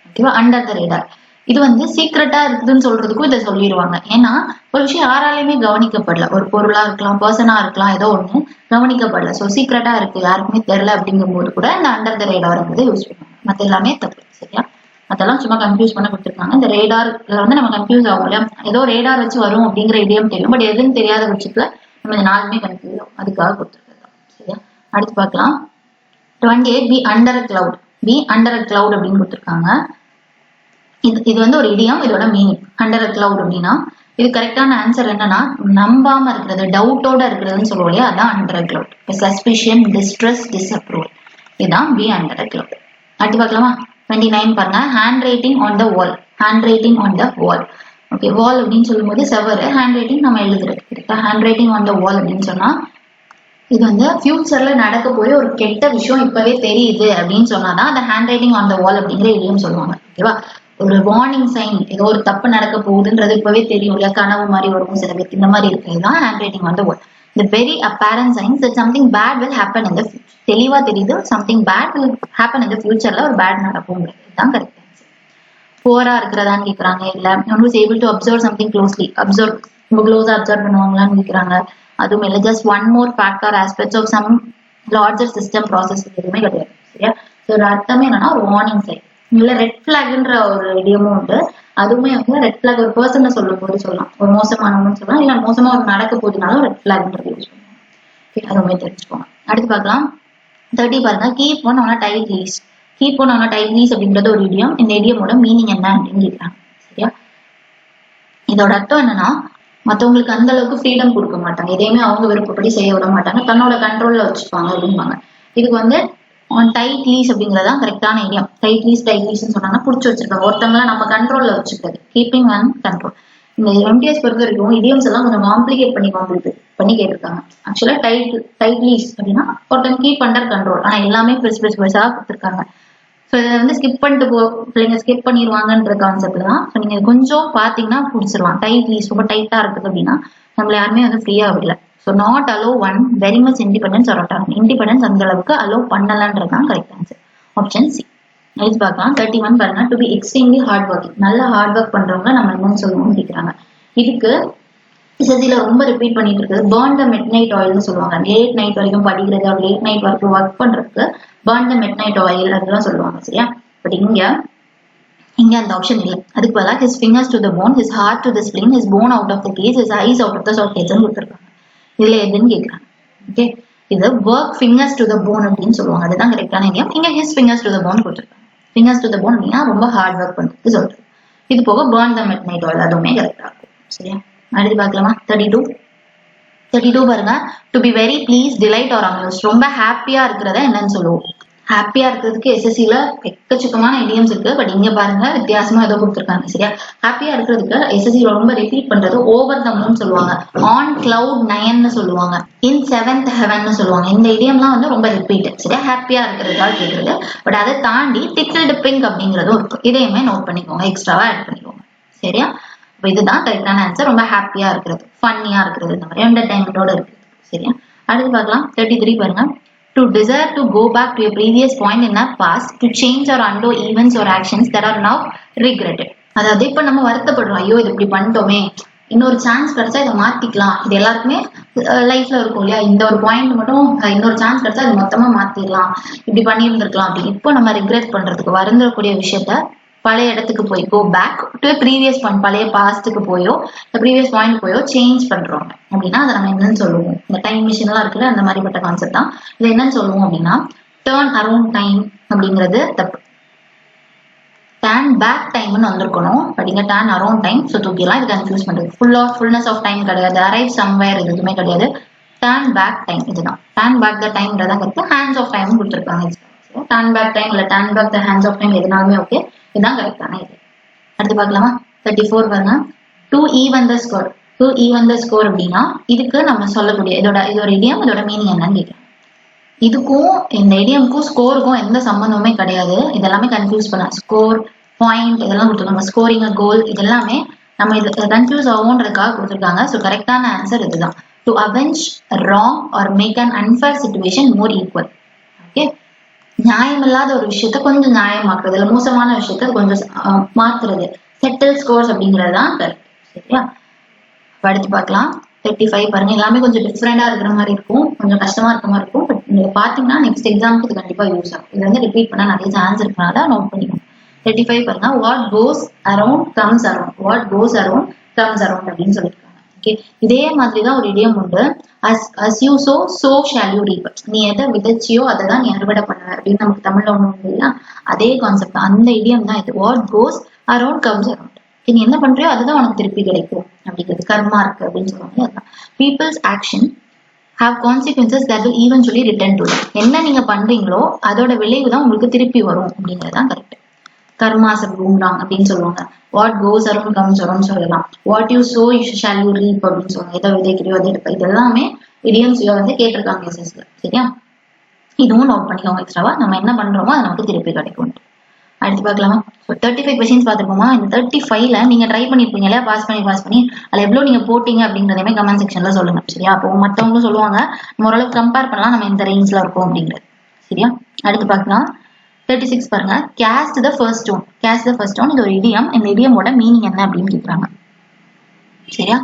ஓகேவா? Under the radar. இது வந்து சீக்ரெட்டா இருக்குதுன்னு சொல்றதுக்கும் இதை சொல்லிடுவாங்க. ஏன்னா ஒரு விஷயம் யாராலையுமே கவனிக்கப்படல, ஒரு பொருளா இருக்கலாம், பர்சனா இருக்கலாம், ஏதோ ஒண்ணு கவனிக்கப்படல, சோ சீக்ரெட்டா இருக்கு, யாருக்குமே தெரியல அப்படிங்கும் போது கூட இந்த அண்டர் த ரேடார்ங்கிறத யூஸ் பண்ணுவாங்க. மத்த எல்லாமே தப்பு. சரியா? அதெல்லாம் சும்மா கன்ஃபியூஸ் பண்ண கொடுத்துருக்காங்க. இந்த ரேடார்ல வந்து நம்ம கன்ஃபியூஸ் ஆகும் இல்லையா, ஏதோ ரேடார் வச்சு வரும் அப்படிங்கிற இடியம் தெரியும், பட் எதுன்னு தெரியாத பட்சத்துல நம்ம இந்த நாலுமே கன்ஃபியூஸ் ஆகும், அதுக்காக கொடுத்துருக்காங்க. சரியா? அடுத்து பார்க்கலாம் 28 B under cloud. B under cloud அப்படின்னு கொடுத்துருக்காங்க. இது வந்து ஒரு இடியம், இதோட மீனிங் அண்டர் கிளவுட் அப்படின்னா இது கரெக்டான ஆன்சர் என்னன்னா நம்பாம இருக்கிறது, டவுட்டோட இருக்கிறதுன்னு சொல்லுவோம் இல்லையா, அதான் under cloud. Suspicion, distress, disapproval, இதுதான் பி அண்டர் கிளவுட். அடுத்து பார்க்கலாமா 29 பாருங்க. Handwriting on the wall. Handwriting on the wall. Okay, wall அப்படின்னு சொல்லும் போது செவரு, ஹேண்ட் ரைட்டிங் நம்ம எழுதுறது. கரெக்டா? Handwriting on the wall அப்படின்னு சொன்னா இது வந்து ஃபியூச்சர்ல நடக்க போய் ஒரு கெட்ட விஷயம் இப்பவே தெரியுது அப்படின்னு சொன்னாதான் அந்த ஹேண்ட் ரைட்டிங் ஆன் த வால் அப்படிங்கிற இடியம் சொல்லுவாங்க. ஓகேவா? ஒரு வார்னிங் சைன், ஏதோ ஒரு தப்பு நடக்க போகுதுன்றது இப்பவே தெரியும் இல்லையா, கனவு மாதிரி வரும் சில பேருக்கு, இந்த மாதிரி இருக்கிறதுதான் hand writing on the wall. The very apparent signs that something bad will happen in the future. தெளிவா தெரியுது something bad will happen in the futureல ஒரு பேட் நடக்கும்ங்கிறது. இதுதான் கரெக்ட் ஆன்சர். போரா இருக்கிறதான்னு கேக்குறாங்க, இல்ல one who is able to observe something closely. observe ரொம்ப க்ளோஸா observe பண்ணுவாங்களான்னு கேக்குறாங்க, அதுவும் இல்லை. just one more fact or aspects of some larger system process எதுவுமே கிடையாது. சரியா? ஸோ ஒரு அர்த்தமே என்னன்னா ஒரு வார்னிங் சைன், இல்ல ரெட் பிளாக்ன்ற ஒரு இடியமும் உண்டு. அதுவுமே வந்து ரெட் பிளாக் ஒரு பர்சனை சொல்லும் போது சொல்லலாம், ஒரு மோசமானவங்கன்னு சொல்லலாம், இல்ல மோசமா ஒரு நடக்க போதுனாலும் ரெட் பிளாக்ன்றது யூஸ் பண்ணுவாங்க. அதுவுமே தெரிஞ்சுக்கோங்க. அடுத்து பார்க்கலாம் 30 பாருங்க. Keep one on a tight leash. Keep one on a tight leash அப்படின்றது ஒரு இடியம். இந்த இடியமோட மீனிங் என்ன அப்படின்னு கேட்கிறாங்க. சரியா? இதோட அர்த்தம் என்னன்னா மற்றவங்களுக்கு அந்த அளவுக்கு ஃப்ரீடம் கொடுக்க மாட்டாங்க, எதையுமே அவங்க விருப்பப்படி செய்ய விட மாட்டாங்க, தன்னோட கண்ட்ரோல்ல வச்சுப்பாங்க அப்படிம்பாங்க. இதுக்கு வந்து ஆன் டைட் லீஸ் அப்படிங்கறதான் கரெக்டான இடியம். டைட் லீஸ் சொன்னாங்கன்னா புடிச்சு வச்சிருக்காங்க, ஒருத்தவங்கள நம்ம கண்ட்ரோல்ல வச்சுக்கிறது, கீப்பிங் அண்ட் கண்ட்ரோல். இந்த எம்டிஎஸ் பொறுத்த வரைக்கும் இடியம்ஸ் எல்லாம் கொஞ்சம் காம்ப்ளிகேட் பண்ணி கேட்டிருக்காங்க. ஆக்சுவலா டைட் லீஸ் அப்படின்னா ஒருத்தவங்க கீப் அண்டர் கண்ட்ரோல், ஆனா எல்லாமே பெருசா கொடுத்துருக்காங்க. ஸோ இதை வந்து ஸ்கிப் பண்ணிட்டு பிள்ளைங்க ஸ்கிப் பண்ணிடுவாங்கன்ற கான்செப்ட் தான். ஸோ நீங்க கொஞ்சம் பாத்தீங்கன்னா பிடிச்சிருவாங்க. டைட் லீஸ் ரொம்ப டைட்டா இருக்குது அப்படின்னா நம்மள யாருமே வந்து ஃப்ரீயா விடல. So not allow one very much independence or autonomy. Independence அந்த அளவுக்கு அலோ பண்ணலன்றதுதான் correct answer. Option C. Next பார்க்கலாம் 31 பாருங்க. To be extremely hard working. நல்ல ஹார்ட் ஒர்க் பண்றவங்க நம்ம என்னன்னு சொல்லுவோம்னு கேட்கிறாங்க. இதுக்கு எஸ்எஸ்சில ரொம்ப ரிப்பீட் பண்ணிட்டு இருக்குது பர்ன் த மிட் நைட் ஆயில்னு சொல்லுவாங்க. லேட் நைட் வரைக்கும் படிக்கிறது, லேட் நைட் வரைக்கும் ஒர்க் பண்றதுக்கு பர்ன் த மிட் நைட் ஆயில் அதெல்லாம் சொல்லுவாங்க. சரியா? பட் இங்க அந்த ஆப்ஷன் இல்லை. அதுக்கு பதிலா his fingers to the bone, his heart to the spleen, his bone out of the case, his eyes out of the sockets கொடுத்துருக்காங்க. இதுல எதுன்னு கேட்கறாங்க. ஓகே, இது work fingers to the phone அப்படின்னு சொல்லுவாங்க. அதுதான் கரெக்டான இடியம். இங்க his fingers to the bone கொடுத்துருக்காங்க. fingers to the bone அப்படின்னா ரொம்ப ஹார்ட் ஒர்க் பண்றது சொல்றது. இது போக burn the midnight oil அதுவுமே கரெக்டா இருக்கும். சரியா? அடுத்து பார்க்கலாமா 32 பாருங்க. To be very pleased, delight or amuse. ரொம்ப ஹாப்பியா இருக்கிறத என்னன்னு சொல்லுவோம். ஹாப்பியா இருக்கிறதுக்கு எஸ்எஸ்சில எக்கச்சக்கமான இடியம்ஸ் இருக்கு. பட் இங்க பாருங்க வித்தியாசமா ஏதோ கொடுத்துருக்காங்க. சரியா? ஹாப்பியா இருக்கிறதுக்கு எஸ்எஸ்சில ரொம்ப ரிப்பீட் பண்றது ஓவர் த மூன் சொல்லுவாங்க, ஆன் கிளவுட் 9 சொல்லுவாங்க, இன் 7th heaven சொல்லுவாங்க. இந்த இடியம்லாம் வந்து ரொம்ப ரிப்பீட். சரியா? ஹாப்பியா இருக்கிறதுக்காக கேட்கறது. பட் அதை தாண்டி டிக்கிள்டு பிங்க் அப்படிங்கிறதும் இருக்கு. இதையுமே நோட் பண்ணிக்கோங்க, எக்ஸ்ட்ராவா ஆட் பண்ணிக்கோங்க. சரியா? இதுதான் கரெக்டான ஆன்சர். ரொம்ப ஹாப்பியா இருக்கிறது, ஃபன்னியா இருக்கிறது, இந்த மாதிரி என்டர்டைன்மெண்டோட இருக்குது. சரியா? அடுத்து பார்க்கலாம் 33 பாருங்க. to desire to go back to a previous point in a past to change or undo events or actions that are now regretted. அதாவது இப்ப நம்ம வருத்தப்படுறோம், ஐயோ இது இப்படி பண்ணிட்டோமே, இன்னொரு சான்ஸ் கிடைச்சா இதை மாத்திக்கலாம். இது எல்லாருக்குமே லைஃப்ல இருக்கும் இல்லையா, இந்த ஒரு பாயிண்ட் மட்டும் இன்னொரு சான்ஸ் கிடைச்சா அது மொத்தமா மாத்திடலாம், இப்படி பண்ணியிருந்திருக்கலாம் அப்படி. இப்போ நம்ம ரிக்ரெட் பண்றதுக்கு வருந்தக்கூடிய விஷயத்த பழைய இடத்துக்கு போய் go back to previous point, பழைய பாஸ்ட்டுக்கு போயோ ப்ரீவியஸ் பாயிண்ட் போயோ சேஞ்ச் பண்றோம் அப்படின்னா அதை நம்ம என்னன்னு சொல்லுவோம்? இந்த டைம் மிஷின் எல்லாம் இருக்குல்ல, அந்த மாதிரிப்பட்ட கான்செப்ட் தான். இதை என்னன்னு சொல்லுவோம் அப்படின்னா டேர்ன் அரௌண்ட் டைம் அப்படிங்கிறது தப்பு. டேர்ன் பேக் டைம்னு வந்திருக்கணும், பட் இங்க டேர்ன் அரௌண்ட் டைம். ஸோ தூக்கிடலாம், இது கன்ஃபியூஸ் பண்றது. ஃபுல்னஸ் ஆஃப் டைம் கிடையாது, அரைவ் சம்வேர் எதுவுமே கிடையாது. டேர்ன் பேக் டைம் இதுதான். டேர்ன் பேக் த டைம்ன்றதான் கருத்து. ஹேண்ட்ஸ் ஆஃப் டைம் கொடுத்துருக்காங்க. டேர்ன் பேக் டைம் இல்ல turn back the hands of time எதுனாலுமே ஓகே, இதுதான் கரெக்டான இது. அடுத்து பார்க்கலாமா? 34 பாருங்க. To even the score. To even the score அப்படின்னா இதுக்கு நம்ம சொல்லக்கூடிய இதோட இடியம், இதோட மீனிங் என்னன்னு கேட்கிறேன். இதுக்கும் இந்த இடியம்க்கும் ஸ்கோருக்கும் எந்த சம்பந்தமுமே கிடையாது. இதெல்லாமே கன்ஃபியூஸ் பண்ணலாம். ஸ்கோர், பாயிண்ட் இதெல்லாம் கொடுத்துருக்காங்க, ஸ்கோரிங் கோல், இதெல்லாமே நம்ம இது கன்ஃபியூஸ் ஆகும்ன்றதுக்காக கொடுத்துருக்காங்க. ஸோ கரெக்டான ஆன்சர் இதுதான். To avenge wrong or make an unfair situation more equal. Okay, நியாயமில்லாத ஒரு விஷயத்த கொஞ்சம் நியாயமாக்குறது, இல்லை மோசமான விஷயத்த கொஞ்சம் மாத்துறது, செட்டில் ஸ்கோர்ஸ் அப்படிங்கிறது தான் கரெக்ட். சரியா? அடுத்து பார்க்கலாம். 35 பாருங்க. எல்லாமே கொஞ்சம் டிஃப்ரெண்டா இருக்கிற மாதிரி இருக்கும், கொஞ்சம் கஷ்டமா இருக்கிற மாதிரி இருக்கும். பட் நீங்க பாத்தீங்கன்னா நெக்ஸ்ட் எக்ஸாமுக்கு இது கண்டிப்பா யூஸ் ஆகும். இது வந்து ரிப்பீட் பண்ண நிறைய சான்ஸ் இருக்கனால நோட் பண்ணிக்கணும். 35 பாருங்க. What goes around comes around. What goes around comes around அப்படின்னு சொல்லியிருக்காங்க. ஓகே, இதே மாதிரிதான் ஒரு இடியம் உண்டு. as you sow so shall you reap. நீ எதை விதைச்சியோ அதை தான் நீ அறுவடை பண்ணுவ அப்படின்னு நமக்கு தமிழ்ல ஒண்ணு உண்டு இல்லையா, அதே கான்செப்ட். அந்த இடியம் தான் இது. What goes around comes around. நீ என்ன பண்றியோ அதுதான் உனக்கு திருப்பி கிடைக்கும் அப்படிங்கிறது கர்மா இருக்கு அப்படின்னு சொல்லுவாங்க. அதுதான் people's action have consequences that will eventually return to them. என்ன நீங்க பண்றீங்களோ அதோட விளைவு தான் உங்களுக்கு திருப்பி வரும் அப்படிங்கறதுதான் கரெக்ட். கர்மாஸ் பூம்ராங் அப்படின்னு சொல்லுவாங்க. What goes around comes around சொல்லலாம். What you sow you shall you reap அப்படின்னு சொல்லுவாங்க. எதை விதைக்கிறியோ அதை எடுப்ப. இதெல்லாமே இடியம்ஸ் வந்து கேட்டிருக்காங்க எஸ்எஸ்ல. சரியா? இதுவும் நோட் பண்ணிக்கோங்க எக்ஸ்ட்ராவா. நம்ம என்ன பண்றோமோ அது நமக்கு திருப்பி கிடைக்கும். அடுத்து பார்க்கலாமா? 35 கொஸ்டின்ஸ் பார்த்துருப்போமா? இந்த 35ல நீங்க ட்ரை பண்ணிருப்பீங்க இல்லையா, பாஸ் பண்ணி அதுல எவ்வளவு நீங்க போட்டீங்க அப்படிங்கிறதையுமே கமெண்ட் செக்ஷன்ல சொல்லுங்க. சரியா? அப்போ மற்றவங்களும் சொல்லுவாங்க, நம்ம ஓரளவுக்கு கம்பேர் பண்ணலாம் நம்ம இந்த ரேஞ்ச்ல இருக்கும் அப்படிங்கிறது. சரியா? அடுத்து பார்க்கலாம். 36 பாருங்க. Cast the first stone. Cast the first stone இது ஒரு இடியம். இந்த இடியமோட மீனிங் என்ன அப்படின்னு கேட்குறாங்க. சரியா?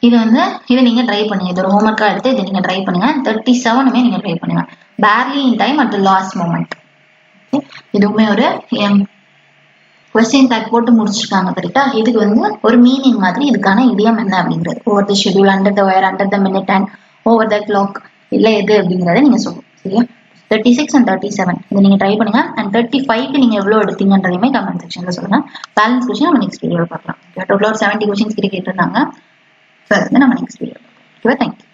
இது வந்து இதை நீங்க ட்ரை பண்ணுங்க. இது ஒரு ஹோம்ஒர்க்கா எடுத்து இதை நீங்க ட்ரை பண்ணுங்க. 37மே நீங்க ட்ரை பண்ணுங்க. barely in time at the last moment. இதுவுமே ஒரு கொஸ்டின் டேக் போட்டு முடிச்சிருக்காங்க. கரெக்டா? இதுக்கு வந்து ஒரு மீனிங் மாதிரி இதுக்கான இடியம் என்ன அப்படிங்கிறது. Over the schedule, under the wire, under the minute and over the clock இல்ல எது அப்படிங்கறத நீங்க சொல்லணும். சரியா? 36 and 37 இதை நீங்க ட்ரை பண்ணுங்க. அண்ட் 35க்கு நீங்க எவ்வளவு எடுத்தீங்கன்றதையுமே கமெண்ட் செக்ஷன்ல சொல்லுங்க. பேலன்ஸ் கொஸ்டின் நம்ம நெக்ஸ்ட் வீடியோல பார்க்கலாம். டோட்டலா 70 கொஸ்டின்ஸ் கிட்ட கேட்டிருந்தாங்க. நம்ம நெக்ஸ்ட் வீடியோ. தேங்க்யூ.